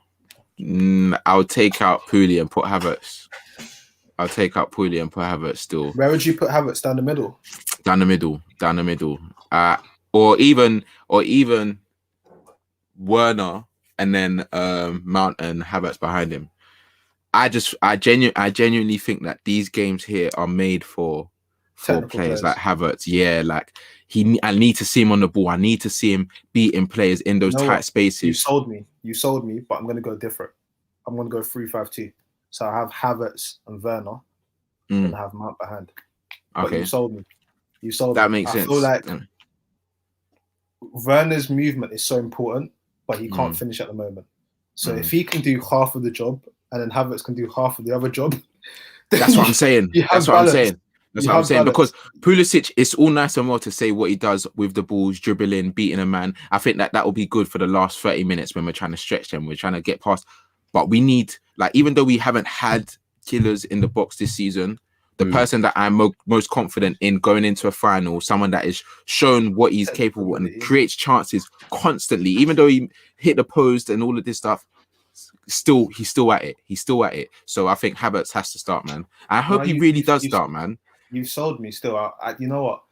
S3: I would take out Puli and put Havertz. I'll take out Puli and put Havertz still.
S2: Where would you put Havertz? Down the middle?
S3: Down the middle. Or even Werner and then Mount and Havertz behind him. I genuinely think that these games here are made for players like Havertz. Yeah, like I need to see him on the ball. I need to see him beating players in those tight spaces. You sold me, but I'm going to go different. I'm going to go 3-5-2. So I have Havertz and Werner, and I have Mount behind. But you sold me. That makes sense.
S2: I feel like Werner's movement is so important, but he can't finish at the moment. So if he can do half of the job, and then Havertz can do half of the other job,
S3: that's what I'm saying. That's what I'm saying. Because Pulisic, it's all nice and well to say what he does with the balls, dribbling, beating a man. I think that will be good for the last 30 minutes when we're trying to stretch them. We're trying to get past. But we need, like, even though we haven't had killers in the box this season, the person that I'm most confident in going into a final, someone that is shown what he's capable and creates chances constantly, even though he hit the post and all of this stuff, he's still at it. So I think Havertz has to start, man. I hope he really does start, man.
S2: You sold me still. You know what?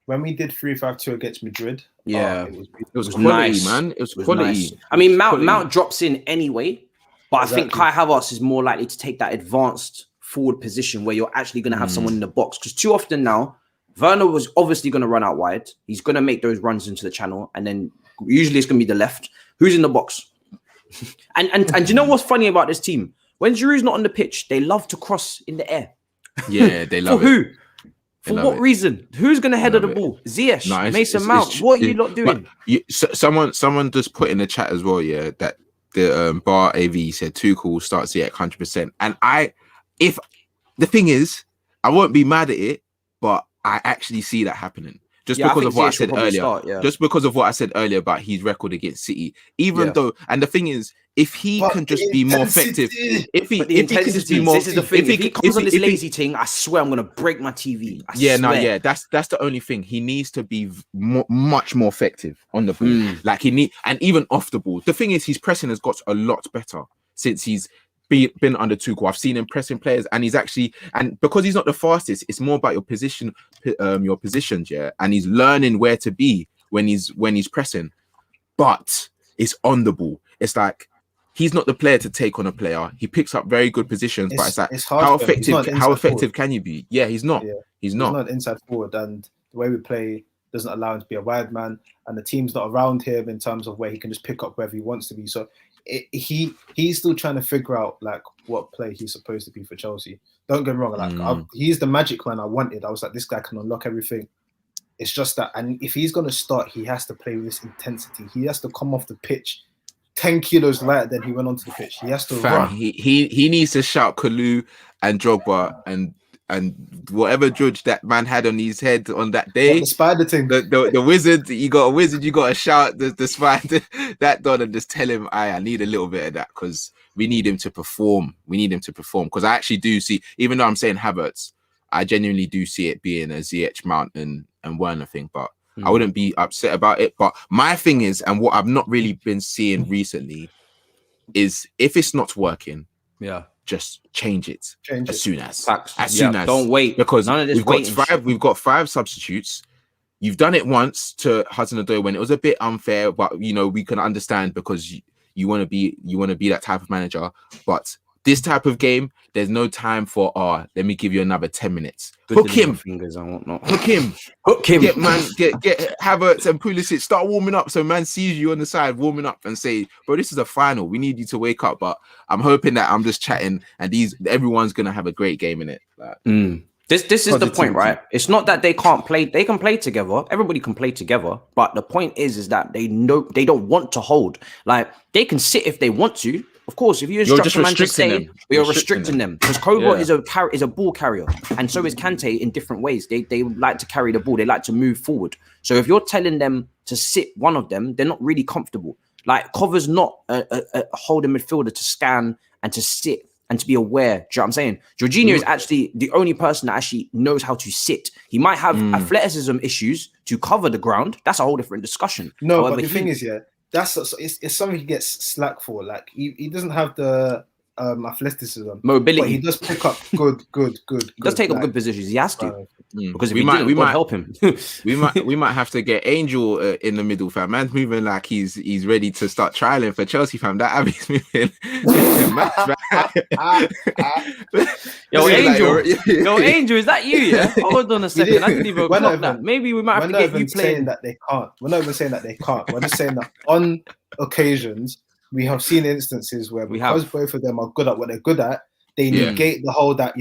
S2: When we did 3-5-2 against Madrid,
S3: it was quality, nice, man. It was quality.
S1: Nice. I mean, Mount drops in anyway. But I think Kai Havertz is more likely to take that advanced forward position where you're actually going to have someone in the box. Because too often now, Werner was obviously going to run out wide. He's going to make those runs into the channel. And then usually it's going to be the left. Who's in the box? and you know what's funny about this team? When Giroud's not on the pitch, they love to cross in the air.
S3: Yeah, they love
S1: it. For who? For what reason? Who's going to header the ball? Ziyech, Mason Mount. What are you lot doing?
S3: Someone just put in the chat as well, that the Bar AV said Tuchel starts Ziyech 100%. And if the thing is, I won't be mad at it, but I actually see that happening. Because of what I said earlier. Just because of what I said earlier about his record against City. Even though, and the thing is, if he can just be more effective, if he can just be more,
S1: this is the thing. If he comes on this lazy thing, I swear I'm gonna break my TV.
S3: That's the only thing. He needs to be much more effective on the ball. Like and even off the ball. The thing is, his pressing has got a lot better since he's been under Tuchel. I've seen him pressing players, and he's actually, and because he's not the fastest, it's more about your positions, and he's learning where to be when he's pressing. But it's on the ball. It's like he's not the player to take on a player. He picks up very good positions, but it's like how effective can you be? Yeah, he's not. He's not
S2: inside forward, and the way we play doesn't allow him to be a wide man, and the team's not around him in terms of where he can just pick up wherever he wants to be. So he's still trying to figure out like what play he's supposed to be for Chelsea. Don't get me wrong, like he's the magic man I wanted. I was like, this guy can unlock everything. It's just that, and if he's going to start, he has to play with this intensity. He has to come off the pitch 10 kilos lighter than he went onto the pitch. He has to run.
S3: He needs to shout Kalu and Drogba and whatever judge that man had on his head on that day.
S2: The spider thing.
S3: The wizard, you got a wizard, you got to shout the spider that done and just tell him, I need a little bit of that because we need him to perform. We need him to perform because I actually do see, even though I'm saying Havertz, I genuinely do see it being a ZH Mount and Werner thing, but I wouldn't be upset about it. But my thing is, and what I've not really been seeing recently is if it's not working, just change it as soon as.
S1: Don't wait,
S3: because we've got five substitutes. You've done it once to Hudson-Odoi when it was a bit unfair, but we can understand because you want to be that type of manager. But this type of game, there's no time for let me give you another 10 minutes. Hook him. Hook him. Get Havertz and Pulisic, start warming up so man sees you on the side warming up and say, bro, this is a final. We need you to wake up. But I'm hoping that I'm just chatting and everyone's gonna have a great game in it.
S1: This is the point, right? It's not that they can't play. They can play together. Everybody can play together. But the point is that they don't want to hold. Like they can sit if they want to. Of course, if you instruct a man to stay, you're restricting them because Kova is a ball carrier, and so is Kante in different ways. They like to carry the ball. They like to move forward. So if you're telling them to sit one of them, they're not really comfortable. Like Kova's not a holding midfielder to scan and to sit and to be aware. Do you know what I'm saying? Jorginho is actually the only person that actually knows how to sit. He might have athleticism issues to cover the ground. That's a whole different discussion.
S2: No, but the thing is, it's something he gets slack for. Like he doesn't have the athleticism,
S1: mobility.
S2: But he does pick up good.
S1: He does take up good positions. He has to because if we might help him.
S3: we might have to get Angel in the middle, fam. Man's moving like he's ready to start trialing for Chelsea, fam. That Abby's moving.
S1: Angel, is that you? Yeah. Hold on a second. I didn't even clock that. Maybe we might have to get you playing.
S2: That they can't. We're not even saying that they can't. We're just saying that on occasions we have seen instances where because both of them are good at what they're good at, they negate the whole that,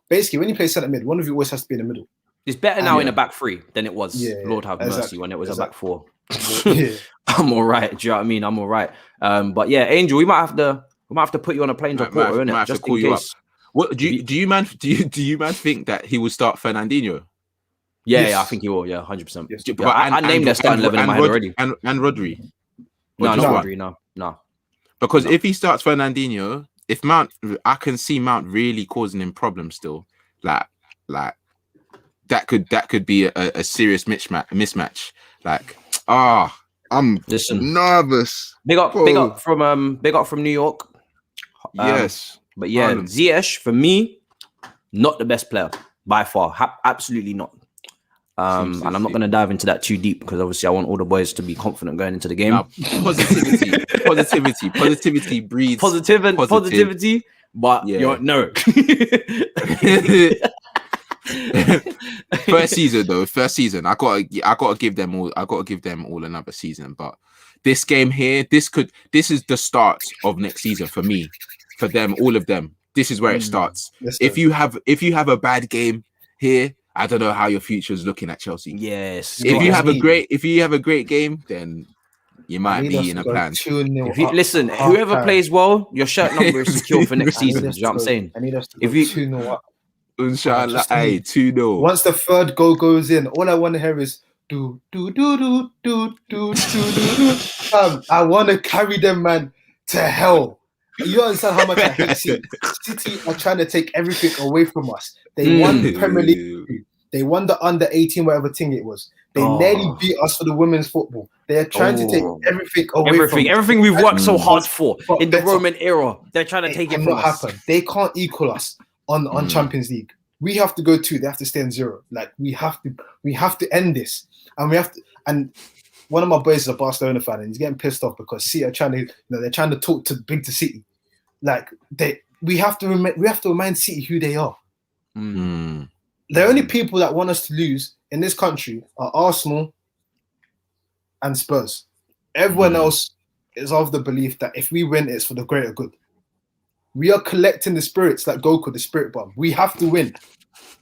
S2: basically when you play centre mid, one of you always has to be in the middle.
S1: It's better now in a back three than it was, Lord have mercy, when it was a back four. I'm all right. Do you know what I mean? I'm all right. But yeah, Angel, we might have to put you on a plane to Porto, innit? Just in case.
S3: What do you man think that he will start Fernandinho?
S1: Yeah, I think he will. Yeah, 100%. Yes. I named their starting 11 in my head already.
S3: And Rodri.
S1: No, not Rodri. No.
S3: Because if he starts Fernandinho, if Mount, I can see Mount really causing him problems still. Like that could be a serious mismatch. Like, I'm nervous.
S1: Big up from New York.
S3: Yes.
S1: But yeah, Ziyech for me, not the best player by far. Absolutely not. And I'm not going to dive into that too deep because obviously I want all the boys to be confident going into the game.
S3: Positivity breeds
S1: positivity. But you're no.
S3: First season. I gotta give them all another season. But this game here, this is the start of next season for me, for them, all of them. This is where it starts. If you have a bad game here, I don't know how your future is looking at Chelsea.
S1: Yes.
S3: If you have a great game, then you might be in a plan.
S1: Listen, whoever plays well, your shirt number is secure for next season. You know what I'm saying?
S2: I need us to go 2-0 up.
S3: Inshallah, 2-0.
S2: Once the third goal goes in, all I want to hear is do. I want to carry them, man, to hell. You understand how much I hate City? City are trying to take everything away from us. They won the Premier League. They won the under 18, whatever thing it was. They nearly beat us for the women's football. They are trying to take everything away from us.
S1: Everything we've worked so hard for in the Roman era. They're trying to take it from us.
S2: They can't equal us on Champions League. We have to go 2. They have to stay on 0. Like we have to end this, and we have to. And one of my boys is a Barcelona fan, and he's getting pissed off because City are trying to, they're trying to talk to City. Like we have to remind City who they are. The only people that want us to lose in this country are Arsenal and Spurs. Everyone else is of the belief that if we win, it's for the greater good. We are collecting the spirits like Goku, the spirit bomb. We have to win.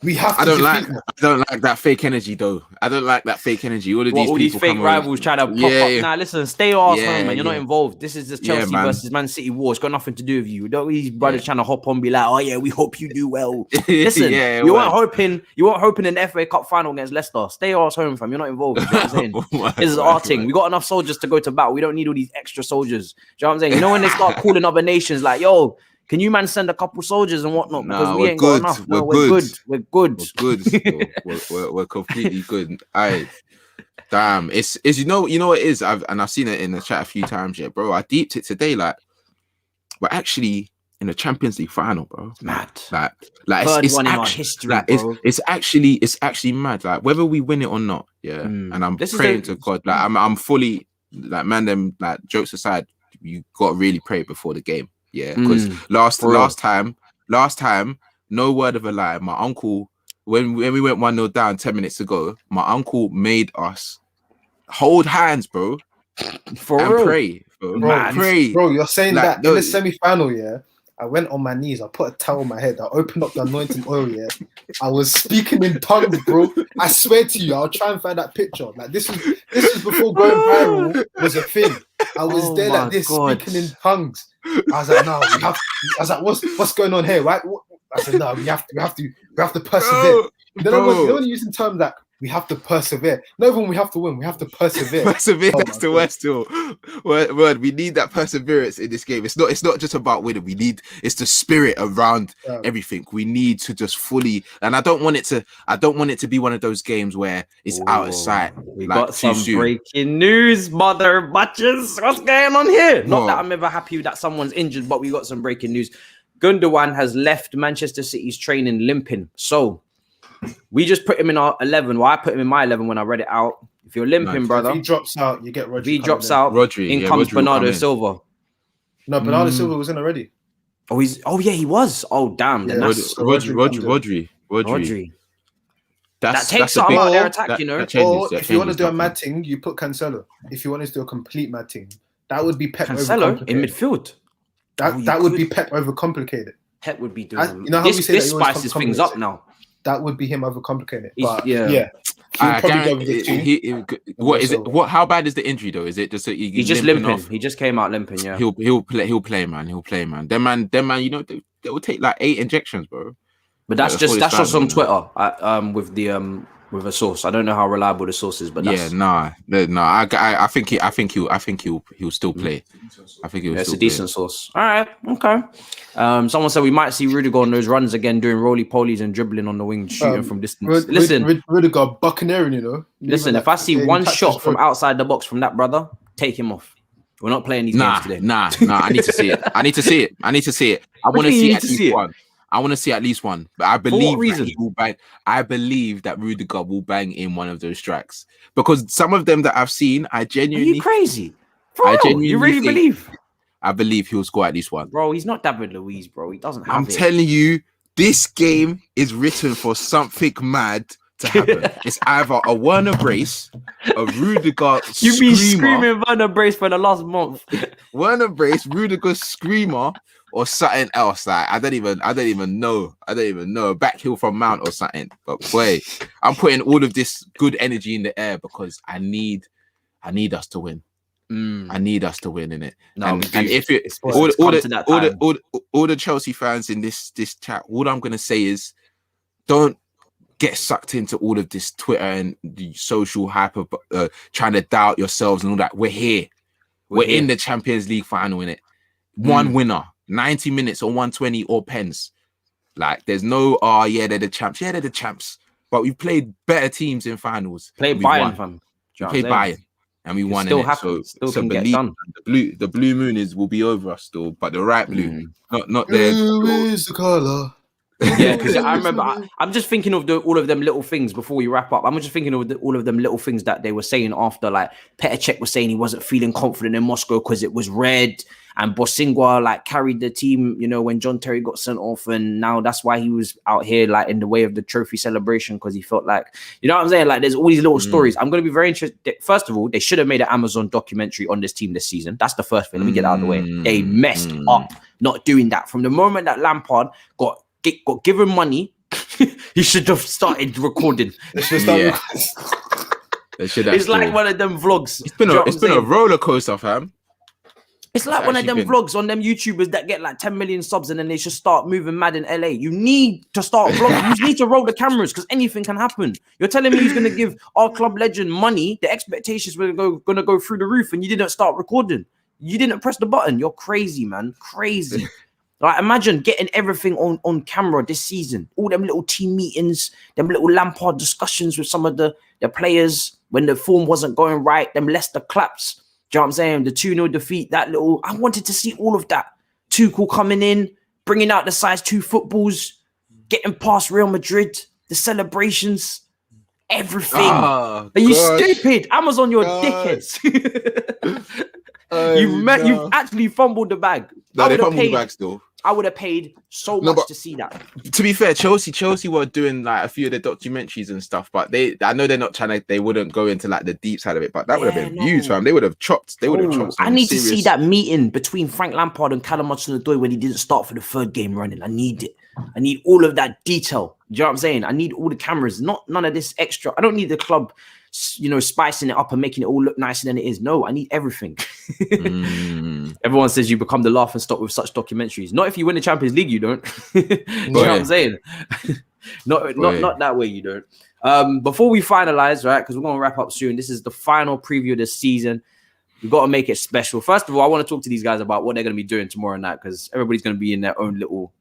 S2: We have to.
S3: I don't like that fake energy though. I don't like that fake energy. All these
S1: fake rivals trying to pop up. Nah, listen, stay your ass home, man. You're not involved. This is the Chelsea versus Man City war. It's got nothing to do with you. Don't these brothers trying to hop on, be like, oh yeah, we hope you do well. Listen, you weren't hoping in the FA Cup final against Leicester. Stay your ass home, fam. You're not involved. You know what I'm saying? This is our thing. We got enough soldiers to go to battle. We don't need all these extra soldiers. You know what I'm saying? You know when they start calling other nations like, yo, can you man send a couple soldiers and whatnot? Because we ain't got enough. No, we're good. We're good.
S3: We're completely good. Damn. It's you know what it is. I've seen it in the chat a few times, yeah, bro. I deeped it today. Like, we're actually in the Champions League final, bro.
S1: Mad.
S3: Like
S1: Third
S3: it's
S1: one in our
S3: actually,
S1: history,
S3: like,
S1: bro.
S3: it's actually mad. Like, whether we win it or not, yeah. And I'm praying to God. Like, I'm fully like, man. Them, like, jokes aside, you got to really pray before the game. Yeah, because last time, no word of a lie, my uncle, when we went 1-0 down 10 minutes ago, my uncle made us hold hands, bro, and pray, bro. Pray.
S2: Bro, you're saying like, that in the semi-final, yeah? I went on my knees, I put a towel on my head, I opened up the anointing oil, yeah? I was speaking in tongues, bro. I swear to you, I'll try and find that picture. Like, this is before going viral was a thing. I was there like this, speaking in tongues. I was like, no, we have. I was like, what's going on here? Right? I said, no, we have to persevere. Then when using terms like we have to persevere. Not even we have to win, we have to persevere.
S3: Persevere. That's the word still. Word. We need that perseverance in this game. It's not just about winning. It's the spirit around everything. We need to just fully. And I don't want it to be one of those games where it's out of sight.
S1: We got some breaking news, mother butchers. What's going on here? Not that I'm ever happy that someone's injured, but we got some breaking news. Gundogan has left Manchester City's training limping. So we just put him in our 11. Well, I put him in my 11 when I read it out. If you're limping, brother.
S2: If he drops out, you get Rodri.
S1: If he drops out, in comes Bernardo Silva.
S2: No, Bernardo Silva was in already.
S1: Oh, he was. Oh, damn.
S2: Yeah,
S3: Rodri.
S1: That takes something out of their attack, you know.
S2: If you want to do a mad thing, you put Cancelo. If you want to do a complete mad thing, that would be Pep
S1: Cancelo in midfield.
S2: That would be Pep overcomplicated.
S1: Pep would be doing
S2: this
S1: spices things up now.
S2: That would be him overcomplicating it. But
S1: yeah.
S3: What is it? How bad is the injury though? Is it just that
S1: he's just limping? Off? He just came out limping. Yeah,
S3: he'll play, man. Them man. You know, they will take like 8 injections, bro.
S1: But that's just on Twitter. With a source. I don't know how reliable the source is, but that's...
S3: I think he'll still play. I think he'll.
S1: It's a decent source. All right, okay. Someone said we might see Rudiger on those runs again, doing roly-polies and dribbling on the wing, shooting from distance.
S2: Rudiger buccaneering, you know.
S1: Listen, if I see one shot from outside the box from that brother, take him off. We're not playing these games today.
S3: Nah. I need to see it. I want to see at least one. I want to see at least one, but I believe he will bang. I believe that Rudiger will bang in one of those strikes because some of them that I've seen, I genuinely.
S1: Are you crazy? You really believe?
S3: I believe he'll score at least one.
S1: Bro, he's not David Luiz, bro. He doesn't have
S3: I'm telling you, this game is written for something mad to happen. It's either a Werner brace, a Rudiger
S1: You've been screaming Werner brace for the last month.
S3: Werner brace, Rudiger screamer, or something else. Like I don't even know. A back heel from Mount or something. But boy, I'm putting all of this good energy in the air because I need us to win. I need us to win in it. No, and if it all the Chelsea fans in this chat, all I'm gonna say is don't get sucked into all of this Twitter and the social hype of trying to doubt yourselves and all that. We're here. We're in the Champions League final in it. One winner. 90 minutes or 120 or pence. Like there's no they're the champs. Yeah, they're the champs. But we've played better teams in finals.
S1: Played Bayern, fam.
S3: We played Bayern and we won. Still can get done. The blue moon will be over us still, but the right blue, not there.
S2: Blue is the colour.
S1: Yeah, because I remember I'm just thinking of all of them little things before we wrap up. I'm just thinking of all of them little things that they were saying after, like Petr Cech was saying he wasn't feeling confident in Moscow because it was red, and Bosingwa like carried the team, you know, when John Terry got sent off, and now that's why he was out here like in the way of the trophy celebration because he felt like, you know what I'm saying? Like there's all these little stories. I'm going to be very interested. First of all, they should have made an Amazon documentary on this team this season. That's the first thing. Let me get that out of the way. They messed up not doing that from the moment that Lampard got given money He should have started recording.
S3: Yeah.
S1: It's like one of them vlogs.
S3: It's been a roller coaster, fam.
S1: It's like one of them vlogs on them YouTubers that get like 10 million subs and then they just start moving mad in LA. You need to start vlogging. You need to roll the cameras because anything can happen. You're telling me he's going to give our club legend money. The expectations were going to go through the roof and you didn't start recording. You didn't press the button. You're crazy, man. Crazy. Like, imagine getting everything on camera this season. All them little team meetings, them little Lampard discussions with some of the players when the form wasn't going right, them Leicester claps. Do you know what I'm saying? The 2-0 defeat, I wanted to see all of that. Tuchel coming in, bringing out the size 2 footballs, getting past Real Madrid, the celebrations, everything. Are you stupid? Amazon, you're dickheads. You've actually fumbled the bag.
S3: No, they fumbled the bag still.
S1: I would have paid so much to see that.
S3: To be fair, Chelsea were doing like a few of the documentaries and stuff, but I know they're not they wouldn't go into like the deep side of it, but that would have been huge, fam. They would have chopped.
S1: I need to see that meeting between Frank Lampard and Callum Hudson-Odoi when he didn't start for the 3rd game running. I need it. I need all of that detail. Do you know what I'm saying? I need all the cameras, none of this extra. I don't need the club, spicing it up and making it all look nicer than it is. No, I need everything. Everyone says you become the laughing stock with such documentaries. Not if you win the Champions League, you don't. You know what I'm saying? not that way, you don't. Before we finalize, right, because we're going to wrap up soon. This is the final preview of the season. We've got to make it special. First of all, I want to talk to these guys about what they're going to be doing tomorrow night because everybody's going to be in their own little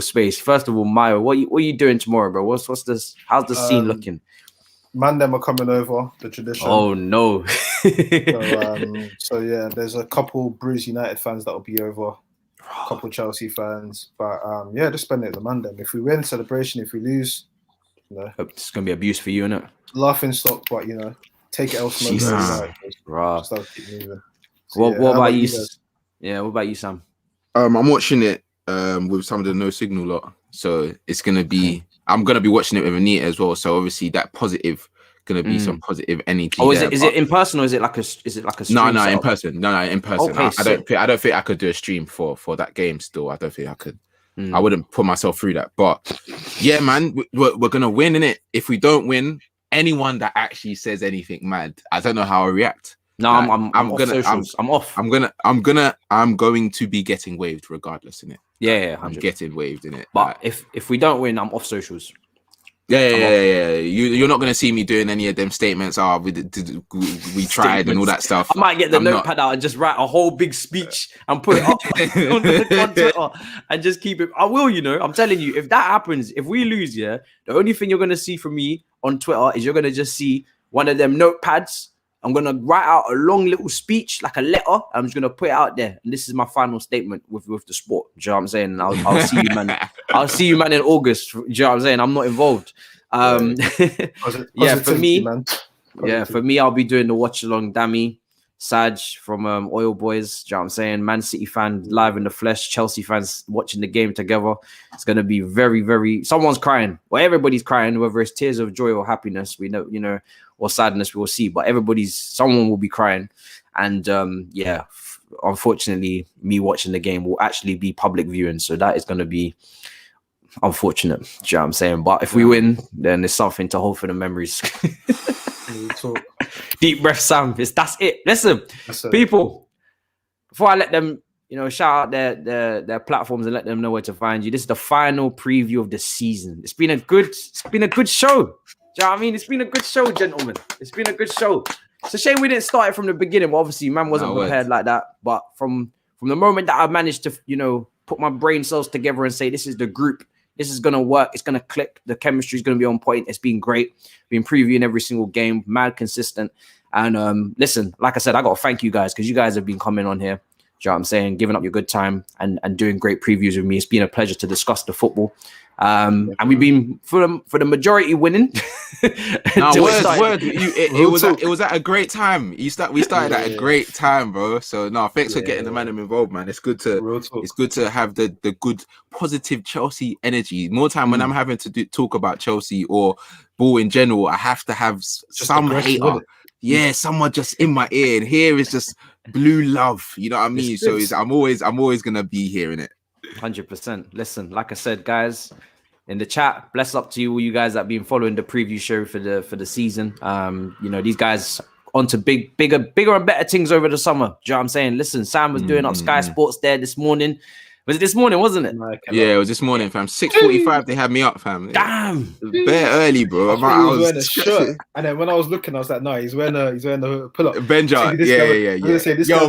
S1: space. First of all, Mayo, what are you doing tomorrow, bro? What's this? How's the scene looking?
S2: Man, them are coming over, the tradition.
S1: Oh, no.
S2: So, yeah, there's a couple Bruce United fans that will be over, a couple Chelsea fans. But, just spend it at the man, them. If we win, celebration. If we lose,
S1: it's going to be abuse for you, innit?
S2: Laughing stock, but, take it elsewhere.
S1: Just keep moving. So, what about you? Yeah, what about you, Sam?
S3: I'm watching it with some of the no signal lot. So, it's going to be... I'm gonna be watching it with Anita as well, so obviously that positive gonna be some positive energy.
S1: Oh, is it in person or is it like a stream?
S3: No, in person. No, in person. Okay, I don't think I could do a stream for that game. Still, I don't think I could. I wouldn't put myself through that. But yeah, man, we're gonna win, innit? If we don't win, anyone that actually says anything mad, I don't know how I react.
S1: No, I'm off.
S3: I'm going to be getting waved regardless, innit?
S1: Yeah, 100%.
S3: I'm getting waved in it.
S1: But if we don't win, I'm off socials.
S3: Yeah. You're not gonna see me doing any of them statements. We tried and all that stuff.
S1: I might get the notepad out and just write a whole big speech and put it up on Twitter and just keep it. I will, I'm telling you, if that happens, if we lose, the only thing you're gonna see from me on Twitter is you're gonna just see one of them notepads. I'm going to write out a long little speech, like a letter. I'm just going to put it out there. And this is my final statement with the sport. Do you know what I'm saying? And I'll see you, man. I'll see you, man, in August. Do you know what I'm saying? I'm not involved. For me, man. For me, I'll be doing the watch along. Dami, Saj from Oil Boys. Do you know what I'm saying? Man City fan live in the flesh. Chelsea fans watching the game together. It's going to be very, very... Someone's crying. Well, everybody's crying, whether it's tears of joy or happiness. We know, or sadness, we will see. But someone will be crying. And unfortunately, me watching the game will actually be public viewing. So that is going to be unfortunate. Do you know what I'm saying? But if we win, then there's something to hold for the memories. Deep breath, Sam. That's it. Listen, people, before I let them, shout out their platforms and let them know where to find you. This is the final preview of the season. It's been a good show. Do you know what I mean? It's been a good show, gentlemen. It's been a good show. It's a shame we didn't start it from the beginning. Well, obviously, man wasn't prepared like that. But from the moment that I managed to, put my brain cells together and say, this is the group. This is going to work. It's going to click. The chemistry is going to be on point. It's been great. Been previewing every single game. Mad consistent. And listen, like I said, I got to thank you guys because you guys have been coming on here. Do you know what I'm saying? Giving up your good time and doing great previews with me. It's been a pleasure to discuss the football. And we've been for the majority winning.
S3: It was at a great time. We started at a great time, bro. So thanks for getting the man involved, man. It's good to have the good positive Chelsea energy. More time when I'm having to talk about Chelsea or ball in general, I have to have some hater. Yeah, someone just in my ear, and here is just blue love. You know what I mean? I'm always gonna be hearing it.
S1: 100%. Listen, like I said, guys, in the chat. Bless up to you, all you guys that have been following the preview show for the season. These guys onto bigger and better things over the summer. Do you know what I'm saying? Listen, Sam was doing up Sky Sports there this morning. Was it this morning, wasn't it?
S3: Yeah, it was this morning, fam. 6:45, they had me up, fam.
S1: Damn.
S3: Bare early, bro.
S2: I was wearing a shirt. And then when I was looking, I was like, no, he's wearing the pull-up.
S3: Benja. Yeah.
S2: I'm gonna say this guy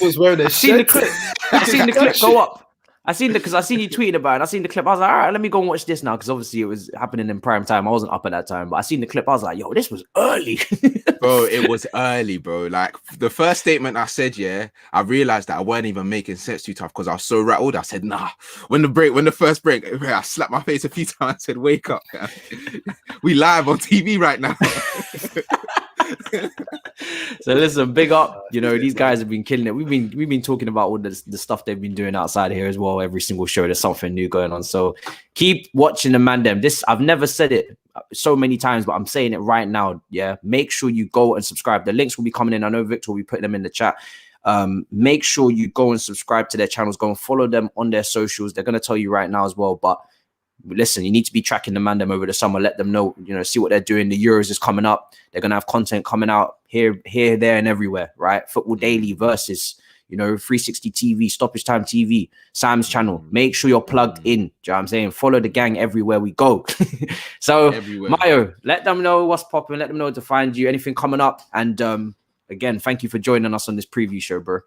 S2: was wearing a shirt.
S1: Seen the clip. I seen the clip go up. I seen you tweeting about it. I seen the clip. I was like, all right, let me go and watch this now. Because obviously it was happening in prime time. I wasn't up at that time, but I seen the clip. I was like, yo, this was early.
S3: Bro, it was early, bro. Like the first statement I said, I realized that I weren't even making sense too tough because I was so rattled. I said, nah. When the first break, I slapped my face a few times. I said, wake up, man. We live on TV right now.
S1: So listen, big up. These guys have been killing it. We've been talking about all the stuff they've been doing outside here as well. Every single show, there's something new going on. So keep watching the man them. This, I've never said it so many times, but I'm saying it right now. Yeah, make sure you go and subscribe. The links will be coming in. I know Victor will be putting them in the chat. Make sure you go and subscribe to their channels. Go and follow them on their socials. They're gonna tell you right now as well. But listen, you need to be tracking the man them over the summer. Let them know, see what they're doing. The Euros is coming up. They're gonna have content coming out here, there, and everywhere. Right? Football Daily versus 360 TV, Stoppage Time TV, Sam's channel. Make sure you're plugged in. Do you know what I'm saying? Follow the gang everywhere we go. So, everywhere. Mayo, let them know what's popping. Let them know to find you. Anything coming up. And again, thank you for joining us on this preview show, bro.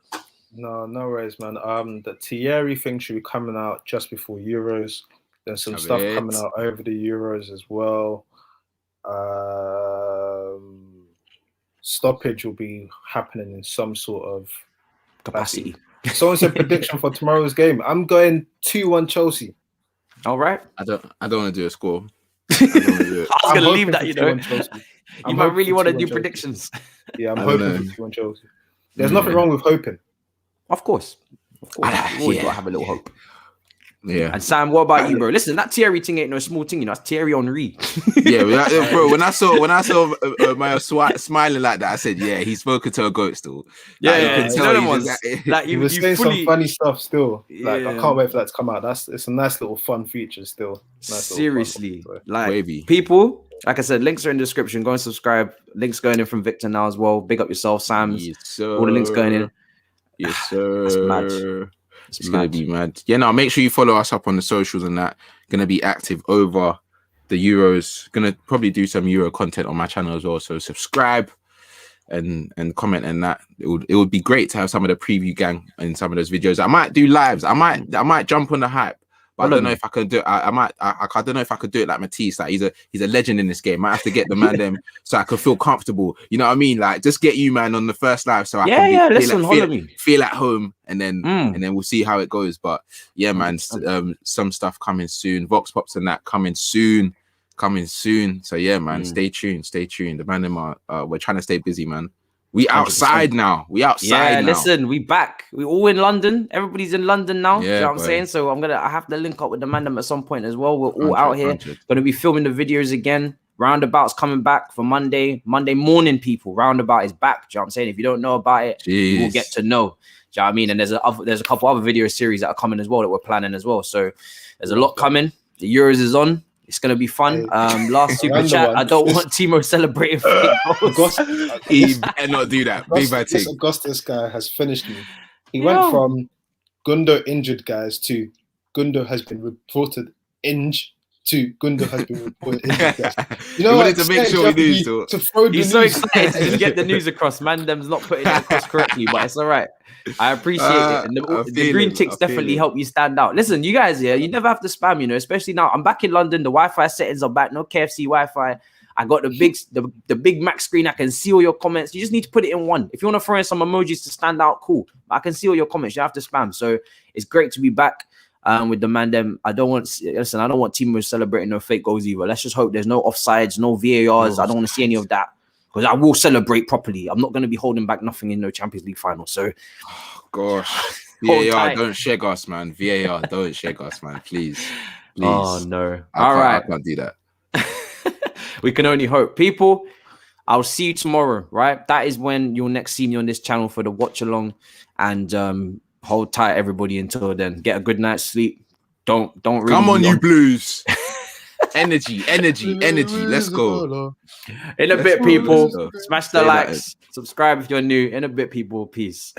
S2: No worries, man. The Thierry thing should be coming out just before Euros. There's some stuff coming out over the Euros as well. Stoppage will be happening in some sort of
S1: capacity.
S2: Someone said prediction for tomorrow's game. I'm going 2-1 Chelsea.
S1: All right.
S3: I don't want to do a score.
S1: I was going to leave that, You might really want to do predictions.
S2: Yeah, I'm hoping for 2-1 Chelsea. There's nothing wrong with hoping.
S1: Of course. You always got to have a little hope.
S3: Yeah.
S1: And Sam, what about you, bro? Listen, that Thierry thing ain't no small thing, That's Thierry Henry.
S3: Yeah, bro. When I saw Mayo smiling like that, I said, yeah, he's spoken to a goat still.
S1: Yeah,
S2: he was saying some funny stuff still. Like, I can't wait for that to come out. It's a nice little fun feature still.
S1: Seriously, like
S3: wavy.
S1: People. Like I said, links are in the description. Go and subscribe. Links going in from Victor now as well. Big up yourself, Sam's.
S3: Yes,
S1: all the links going in.
S3: Yes, sir.
S1: That's mad.
S3: It's gonna be mad. Yeah, no, make sure you follow us up on the socials and that. Gonna be active over the Euros. Gonna probably do some Euro content on my channel as well. So subscribe and comment and that. It would be great to have some of the preview gang in some of those videos. I might do lives. I might jump on the hype. But I don't know if I can do it. I don't know if I could do it like Matisse. Like he's a legend in this game. I might have to get the man them so I can feel comfortable. You know what I mean? Like just get you, man, on the first live so I can feel at home, and then we'll see how it goes. But yeah, man, some stuff coming soon. Vox Pops and that coming soon. So yeah, man, stay tuned. The man them are we're trying to stay busy, man. We outside now. Now.
S1: Listen, we back. We all in London. Everybody's in London now. Yeah, you know what I'm saying? So I have to link up with the man at some point as well. We're all out here. Going to be filming the videos again. Roundabout's coming back for Monday morning, people. Roundabout is back. Do you know what I'm saying? If you don't know about it, you will get to know. Do you know what I mean? And there's a couple other video series that are coming as well that we're planning as well. So there's a lot coming. The Euros is on. It's gonna be fun. Last super chat. I don't want Timo celebrating.
S3: He better not do that.
S2: This Augustus guy has finished me. He went from Gundo injured guys to Gundo has been reported injured to Gundo has been reported injured guys.
S3: You know, wanted to make sure he knew.
S1: He's so excited to get the news across. Mandem's not putting it across correctly, but it's all right. I appreciate it. And the green ticks definitely help you stand out. Listen, you guys here, you never have to spam, especially now. I'm back in London. The Wi-Fi settings are back. No KFC Wi-Fi. I got the big Mac screen. I can see all your comments. You just need to put it in one. If you want to throw in some emojis to stand out, cool. But I can see all your comments. You have to spam. So it's great to be back with the Mandem. I don't want Timo celebrating no fake goals either. Let's just hope there's no offsides, no VARs. I don't want to see any of that. Because I will celebrate properly. I'm not going to be holding back nothing in no Champions League final. So,
S3: gosh, VAR, don't shake us, man. VAR, don't shake us, man. Please.
S1: Oh no!
S3: I can't do that.
S1: We can only hope. People, I'll see you tomorrow. Right, that is when you'll next see me on this channel for the watch along. And hold tight, everybody. Until then, get a good night's sleep. Don't really
S3: come on, you Blues. energy. Let's go.
S1: In a bit, people. Smash the likes. Subscribe if you're new. In a bit, people. Peace.